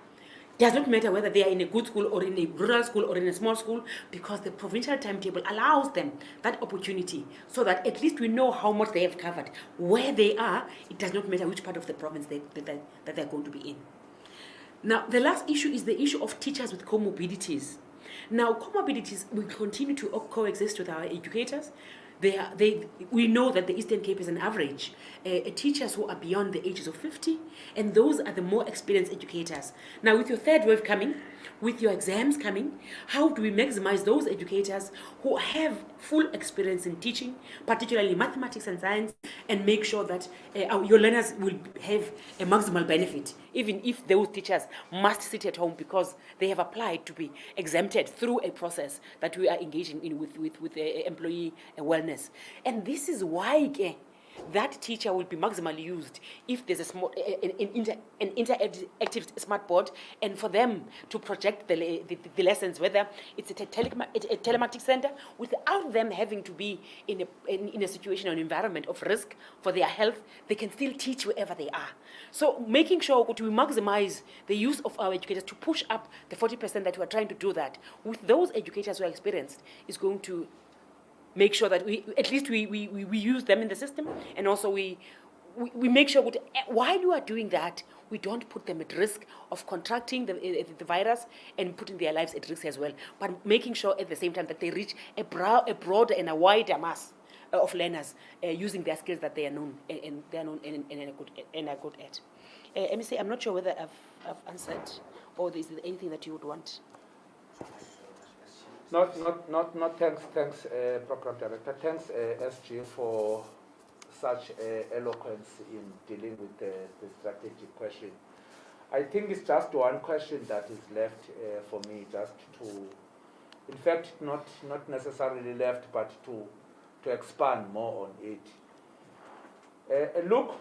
Does not matter whether they are in a good school or in a rural school or in a small school, because the provincial timetable allows them that opportunity, so that at least we know how much they have covered. Where they are, it does not matter which part of the province that they're going to be in. Now, the last issue is the issue of teachers with comorbidities. Now, comorbidities will continue to coexist with our educators. We know that the Eastern Cape is an average teachers who are beyond the ages of 50, and those are the more experienced educators. Now, with your third wave coming, with your exams coming, how do we maximize those educators who have full experience in teaching, particularly mathematics and science, and make sure that your learners will have a maximal benefit, even if those teachers must sit at home because they have applied to be exempted through a process that we are engaging in with employee wellness. And this is why that teacher will be maximally used if there's an interactive smart board, and for them to project the lessons, whether it's a telematic center, without them having to be in a situation or an environment of risk for their health. They can still teach wherever they are. So making sure that we maximize the use of our educators to push up the 40% that we are trying to do that with those educators who are experienced is going to make sure that we use them in the system, and also we make sure that while you are doing that, we don't put them at risk of contracting the virus and putting their lives at risk as well, but making sure at the same time that they reach a broader and a wider mass of learners using their skills that they are known and are good at. MEC, I'm not sure whether I've answered, or is there anything that you would want? Not thanks, Program Director. Thanks, SG, for such eloquence in dealing with the strategic question. I think it's just one question that is left for me, just to, in fact, not necessarily left, but to expand more on it. Look,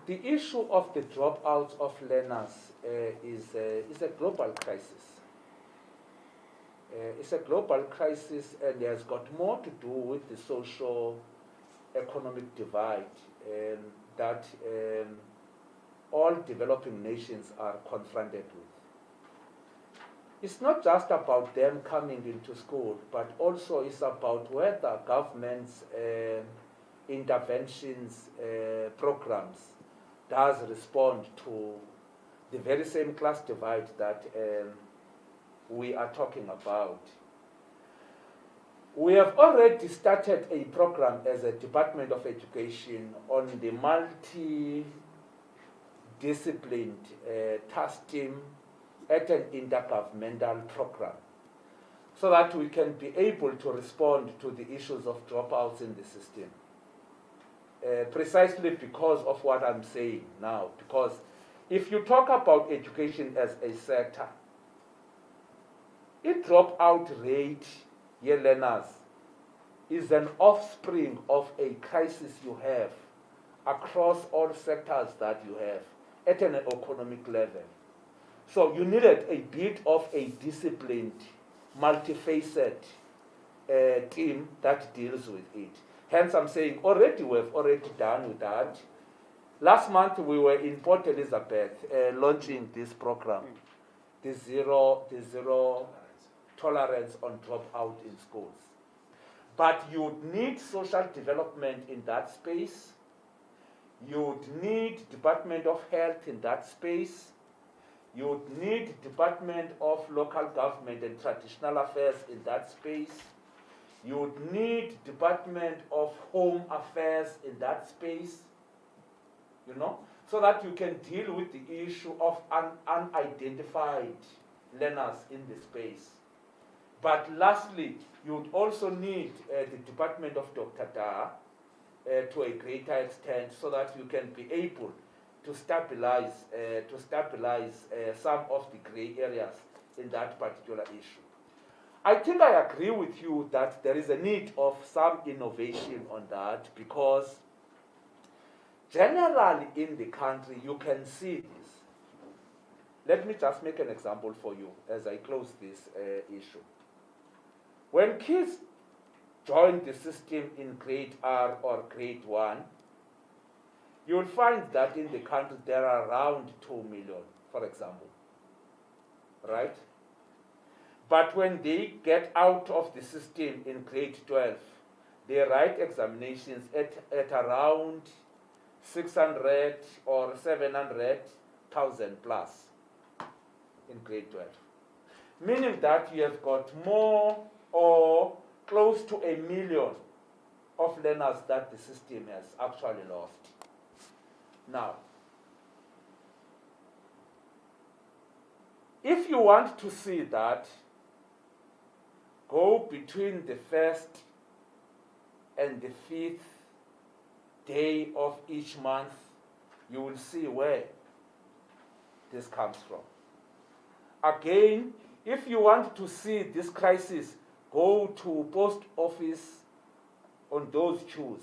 the issue of the dropouts of learners is a global crisis. It's a global crisis, and it has got more to do with the socio-economic divide that all developing nations are confronted with. It's not just about them coming into school, but also it's about whether government's interventions, programs, does respond to the very same class divide that we are talking about. We have already started a program as a Department of Education on the multi-disciplined task team at an intergovernmental program, so that we can be able to respond to the issues of dropouts in the system. Precisely because of what I'm saying now, because if you talk about education as a sector, a dropout rate, learners, is an offspring of a crisis you have across all sectors that you have at an economic level. So you needed a bit of a disciplined, multifaceted team that deals with it. Hence, I'm saying already we've already done with that. Last month we were in Port Elizabeth launching this program, the zero tolerance on dropout in schools. But you'd need social development in that space. You'd need Department of Health in that space. You'd need Department of Local Government and Traditional Affairs in that space. You'd need Department of Home Affairs in that space, you know, so that you can deal with the issue of unidentified learners in the space. But lastly, you'd also need the Department of Dr. Da to a greater extent so that you can be able to stabilize some of the gray areas in that particular issue. I think I agree with you that there is a need of some innovation on that, because generally in the country you can see this. Let me just make an example for you as I close this issue. When kids join the system in grade R or grade 1, you'll find that in the country there are around 2 million, for example, right? But when they get out of the system in grade 12, they write examinations at around 600 or 700,000 plus in grade 12. Meaning that you have got more or close to 1 million of learners that the system has actually lost. Now, if you want to see that, go between the 1st and the 5th day of each month, you will see where this comes from. Again, if you want to see this crisis, go to post office on those queues,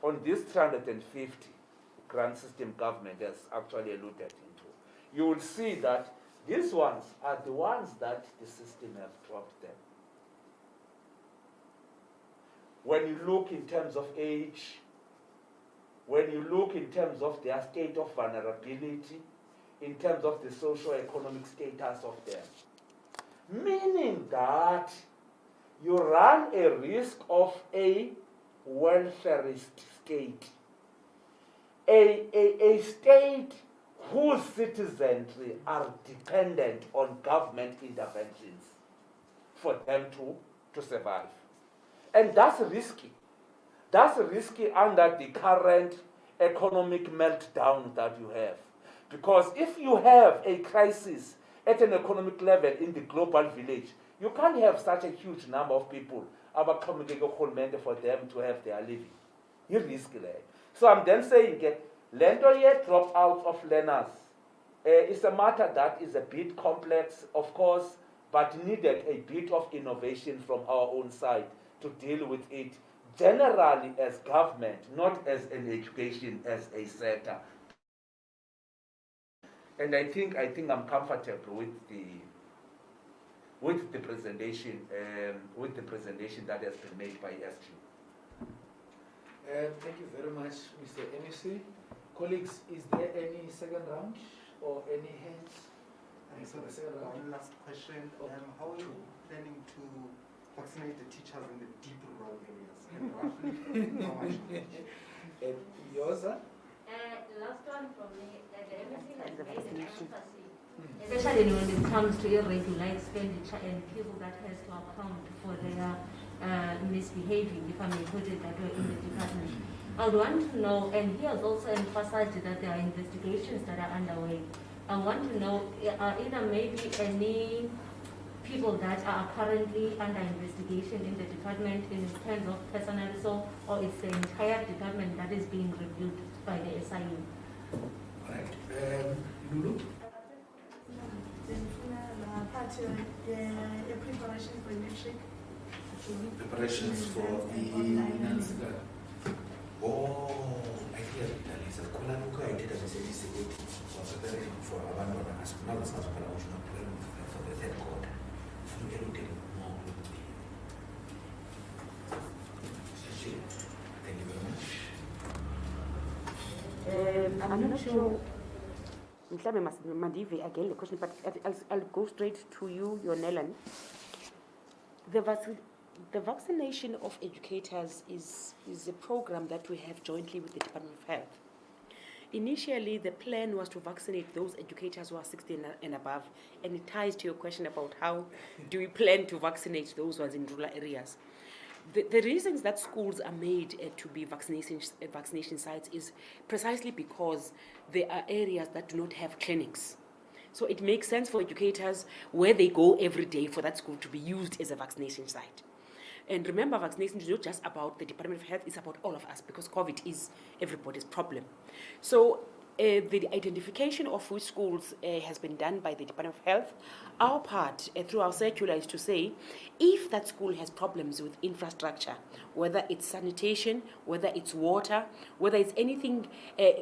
on this 350 grant system government has actually alluded into. You will see that these ones are the ones that the system has dropped them. When you look in terms of age, when you look in terms of their state of vulnerability, in terms of the socio-economic status of them, meaning that you run a risk of a welfarist state, a state whose citizenry are dependent on government interventions for them to survive. And that's risky. That's risky under the current economic meltdown that you have. Because if you have a crisis at an economic level in the global village, you can't have such a huge number of people for them to have their living. You risk it. So I'm then saying, lento ye drop out of learners. It's a matter that is a bit complex, of course, but needed a bit of innovation from our own side to deal with it, generally as government, not as an education, as a sector. And I think I'm comfortable with the presentation that has been made by SG. Thank you very much, Mr. MEC. Colleagues, is there any second round or any hands? For the second round? One last question. How are you planning to vaccinate the teachers in the deep rural areas? And roughly how much? Yours? Last one from me, the MEC has made an emphasis, especially when it comes to irregular expenditure and people that has to account for their misbehaving, if I may put it that way, in the department. I would want to know, and he has also emphasized that there are investigations that are underway. I want to know either maybe any people that are currently under investigation in the department in terms of personnel, or it's the entire department that is being reviewed by the SIU. Right. Lulu? Preparation for electric. Preparations for the... Oh. for abantwana nasingazoqala for the third quarter. Ngeke udele more. Thank you very much. I'm not sure. Mhlawumbe mandive again the question, but I'll go straight to you, Yonelan. The vaccination of educators is a program that we have jointly with the Department of Health. Initially, the plan was to vaccinate those educators who are 60 and above, and it ties to your question about how do we plan to vaccinate those ones in rural areas. The reasons that schools are made to be vaccination sites is precisely because there are areas that do not have clinics. So it makes sense for educators where they go every day for that school to be used as a vaccination site. And remember, vaccination is not just about the Department of Health, it's about all of us, because COVID is everybody's problem. So the identification of which schools has been done by the Department of Health. Our part, through our circular, is to say, if that school has problems with infrastructure, whether it's sanitation, whether it's water, whether it's anything,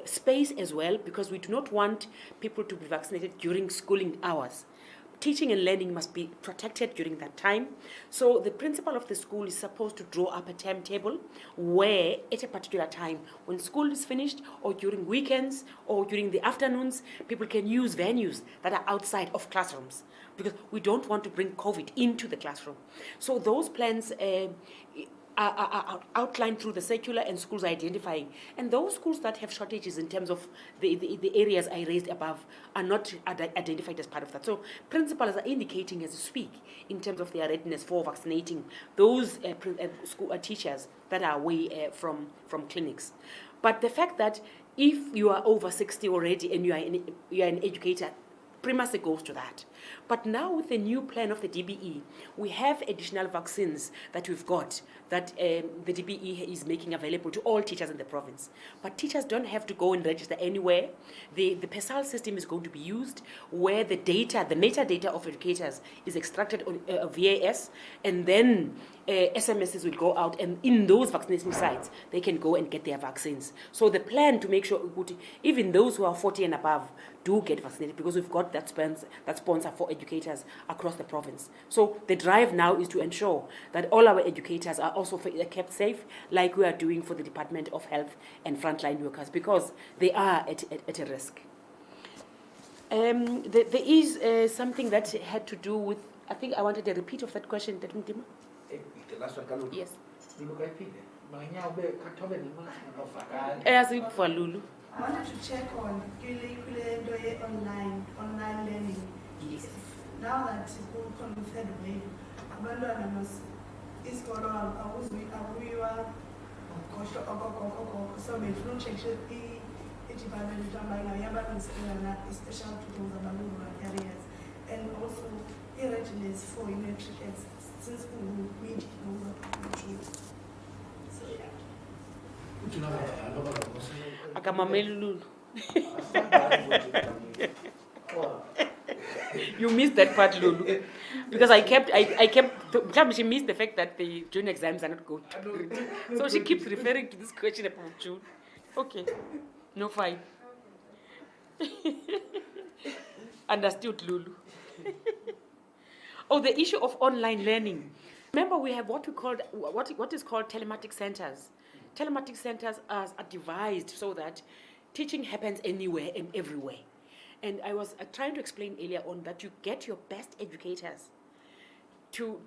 space as well, because we do not want people to be vaccinated during schooling hours. Teaching and learning must be protected during that time. So the principal of the school is supposed to draw up a timetable where at a particular time, when school is finished, or during weekends, or during the afternoons, people can use venues that are outside of classrooms, because we don't want to bring COVID into the classroom. So those plans are outlined through the circular, and schools are identifying. And those schools that have shortages in terms of the areas I raised above are not identified as part of that. So principals are indicating as we speak in terms of their readiness for vaccinating those school teachers that are away from clinics. But the fact that if you are over 60 already and you are an educator, primacy goes to that. But now with the new plan of the DBE, we have additional vaccines that we've got that the DBE is making available to all teachers in the province. But teachers don't have to go and register anywhere. The PESAL system is going to be used where the data, the metadata of educators is extracted on VAS, and then SMSs will go out, and in those vaccination sites, they can go and get their vaccines. So the plan to make sure even those who are 40 and above do get vaccinated, because we've got that sponsor for educators across the province. So the drive now is to ensure that all our educators are also kept safe, like we are doing for the Department of Health and frontline workers, because they are at a risk. There is something that had to do with, I think I wanted a repeat of that question, didn't you? The last one, Lulu. Yes. Lulu, can I repeat it? As if for Lulu. I wanted to check on online learning. Yes. Now that school come the third wave, abantwana must isikolo akuyiwa so befuna ucheck i-department mhlawumbe yabalungiselela i-special pupils abalungu areas, and also i-readiness for matric since we need so yeah. Akamameli Lulu. You missed that part, Lulu, because I kept. She missed the fact that the June exams are not good, so she keeps referring to this question about June. Okay, no fine. Understood, Lulu. Oh, the issue of online learning. Remember, we have what is called telematic centers. Telematic centers are devised so that teaching happens anywhere and everywhere. And I was trying to explain earlier on that you get your best educators to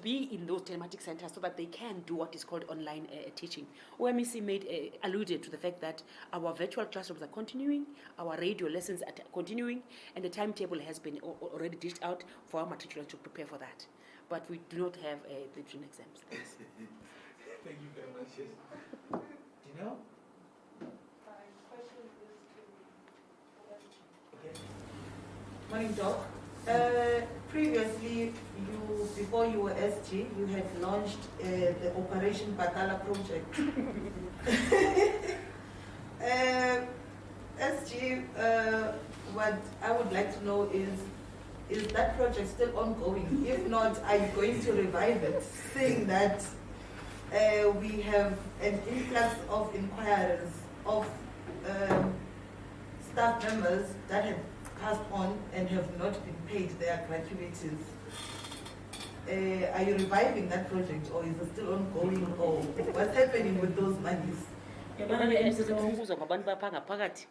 be in those telematic centers so that they can do what is called online teaching. OMEC alluded to the fact that our virtual classrooms are continuing, our radio lessons are continuing, and the timetable has been already dished out for our matriculants to prepare for that. But we do not have the June exams. Thanks. Thank you very much. Yes. Do you know? Morning, Doc. Previously, before you were SG, you had launched the Operation Batala project. SG, what I would like to know is that project still ongoing? If not, are you going to revive it, seeing that we have an influx of inquiries of staff members that have passed on and have not been paid their gratuities. Are you reviving that project, or is it still ongoing, or what's happening with those monies? Ubuzwa ngabantu bapha ngaphakathi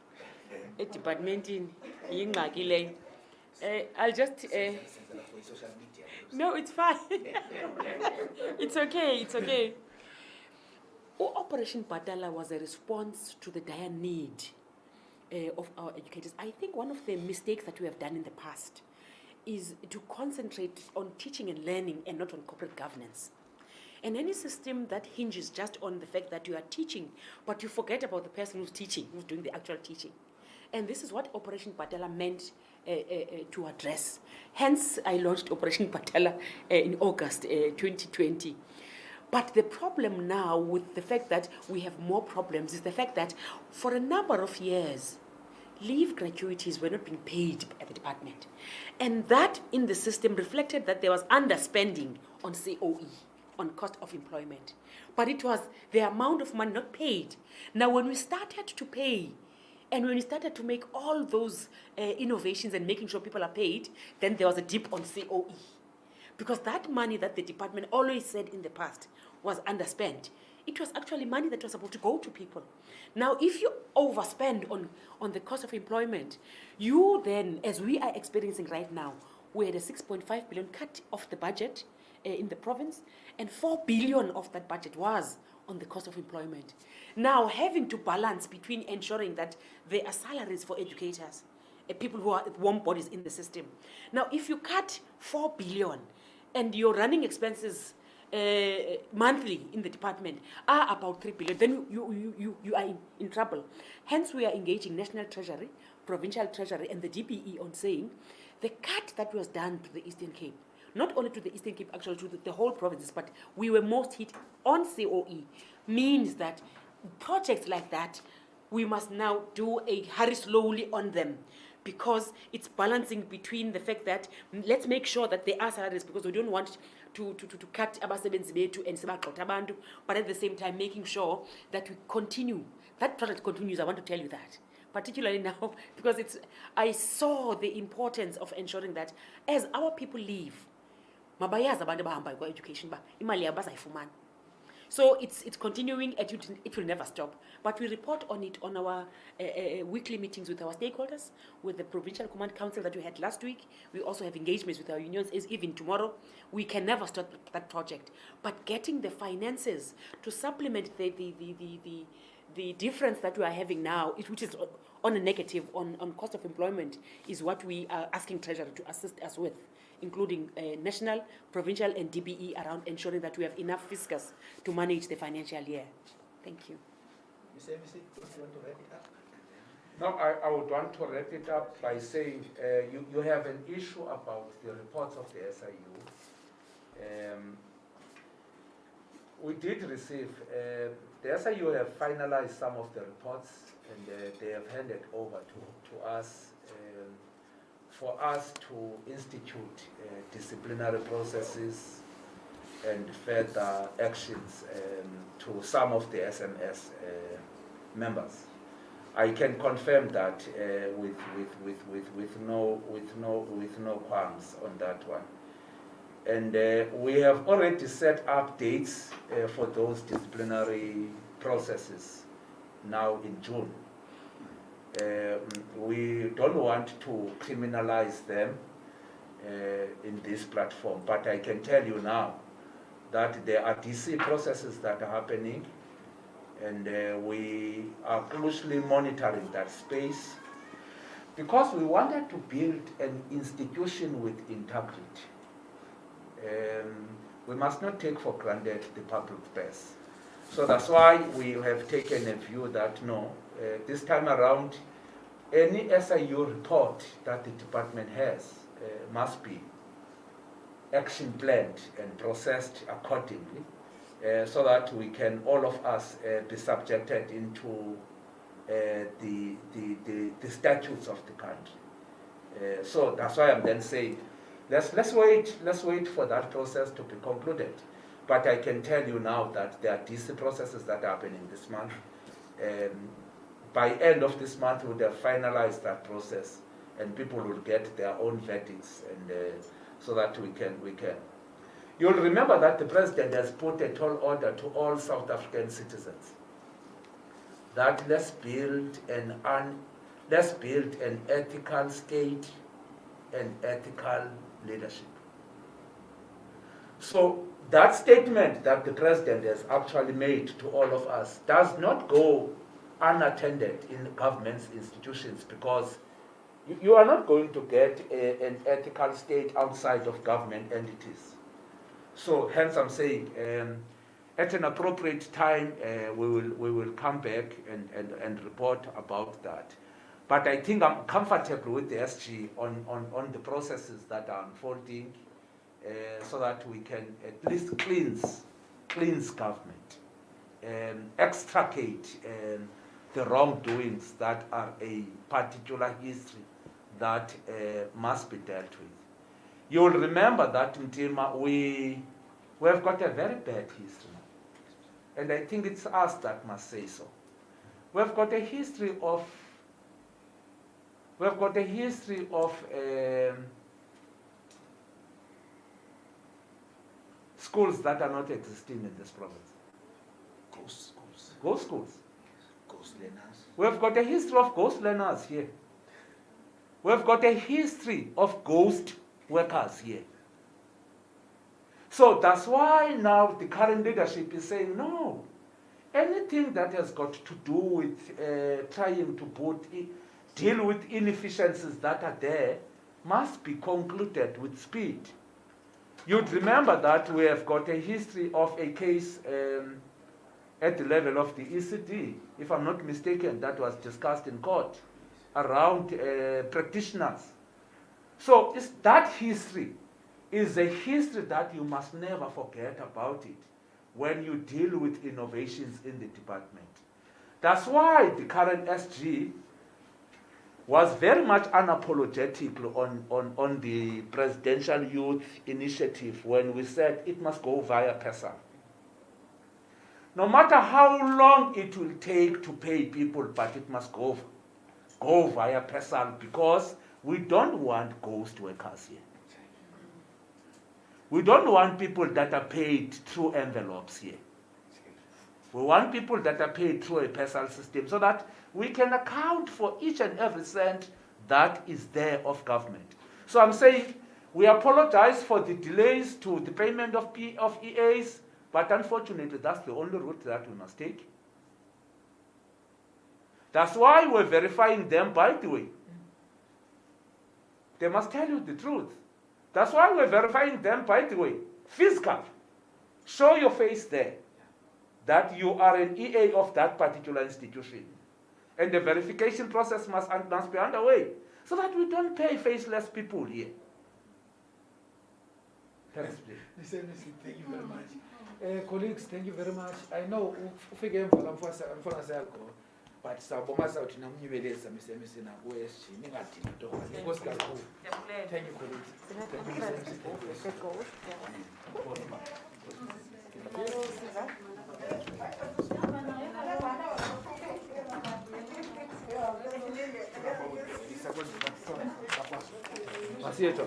edepartmentini yingxaki leyo. I'll just no, it's fine. It's okay. Operation Badala was a response to the dire need of our educators. I think one of the mistakes that we have done in the past is to concentrate on teaching and learning and not on corporate governance. And any system that hinges just on the fact that you are teaching, but you forget about the person who's teaching, who's doing the actual teaching. And this is what Operation Patala meant to address. Hence, I launched Operation Patala in August 2020. But the problem now with the fact that we have more problems is the fact that for a number of years, leave gratuities were not being paid at the department. And that in the system reflected that there was underspending on COE, on cost of employment. But it was the amount of money not paid. Now, when we started to pay, and when we started to make all those innovations and making sure people are paid, then there was a dip on COE. Because that money that the department always said in the past was underspent, it was actually money that was supposed to go to people. Now, if you overspend on the cost of employment, you then, as we are experiencing right now, we had a 6.5 billion cut of the budget in the province, and 4 billion of that budget was on the cost of employment. Now, having to balance between ensuring that there are salaries for educators, people who are warm bodies in the system. Now, if you cut 4 billion and your running expenses monthly in the department are about 3 billion, then you are in trouble. Hence, we are engaging National Treasury, Provincial Treasury, and the DPE on saying the cut that was done to the Eastern Cape, not only to the Eastern Cape, actually to the whole provinces, but we were most hit on COE, means that projects like that, we must now do a hurry slowly on them, because it's balancing between the fact that let's make sure that there are salaries, because we don't want to cut abasebenzi bethu and sibagxotha abantu, but at the same time making sure that we continue, that project continues. I want to tell you that. Particularly now, because I saw the importance of ensuring that as our people leave, mabayazi abantu abahamba kwa-education ba imali yabo bazayifumana. So it's continuing, it will never stop. But we report on it on our weekly meetings with our stakeholders, with the Provincial Command Council that we had last week. We also have engagements with our unions, as even tomorrow. We can never stop that project. But getting the finances to supplement the difference that we are having now, which is on a negative, on cost of employment, is what we are asking Treasury to assist us with, including national, provincial, and DBE around ensuring that we have enough fiscus to manage the financial year. Thank you. Mr. MC, you want to wrap it up? No, I would want to wrap it up by saying you have an issue about the reports of the SIU. We did receive, the SIU have finalized some of the reports, and they have handed over to us for us to institute disciplinary processes and further actions to some of the SMS members. I can confirm that with no qualms on that one. And we have already set up dates for those disciplinary processes now in June. We don't want to criminalize them in this platform, but I can tell you now that there are DC processes that are happening, and we are closely monitoring that space, because we wanted to build an institution with integrity. We must not take for granted the public purse. So that's why we have taken a view that no, this time around, any SIU report that the department has must be action planned and processed accordingly, so that we can, all of us, be subjected into the statutes of the country. So that's why I'm then saying, let's wait for that process to be concluded. But I can tell you now that there are DC processes that are happening this month. By end of this month, we would have finalized that process, and people will get their own verdicts, and so that we can. You'll remember that the president has put a tall order to all South African citizens that let's build an ethical state and ethical leadership. So that statement that the president has actually made to all of us does not go unattended in government's institutions, because you are not going to get an ethical state outside of government entities. So hence I'm saying, at an appropriate time, we will come back and report about that. But I think I'm comfortable with the SG on the processes that are unfolding, so that we can at least cleanse government, extricate the wrongdoings that are a particular history that must be dealt with. You'll remember that in Mtima we have got a very bad history. And I think it's us that must say so. We've got a history of schools that are not existing in this province. Ghost schools. Ghost schools. Ghost learners. We've got a history of ghost learners here. We've got a history of ghost workers here. So that's why now the current leadership is saying, no, anything that has got to do with trying to deal with inefficiencies that are there must be concluded with speed. You'd remember that we have got a history of a case at the level of the ECD, if I'm not mistaken, that was discussed in court around practitioners. So that history is a history that you must never forget about it when you deal with innovations in the department. That's why the current SG was very much unapologetic on the presidential youth initiative when we said it must go via PESA. No matter how long it will take to pay people, but it must go via PESA, because we don't want ghost workers here. We don't want people that are paid through envelopes here. We want people that are paid through a PESA system, so that we can account for each and every cent that is there of government. So I'm saying we apologize for the delays to the payment of EAs, but unfortunately that's the only route that we must take. That's why we're verifying them, by the way. They must tell you the truth. That's why we're verifying them, by the way. Physical. Show your face there that you are an EA of that particular institution. And the verification process must be underway, so that we don't pay faceless people here. Thanks, please. Thank you very much. Colleagues, thank you very much. I know ufike emva mfana zakho, but sabomasa uthi namunyibeleza misemisi na OSG ningadini to. Because kakhulu. Thank you, colleagues. Thank you.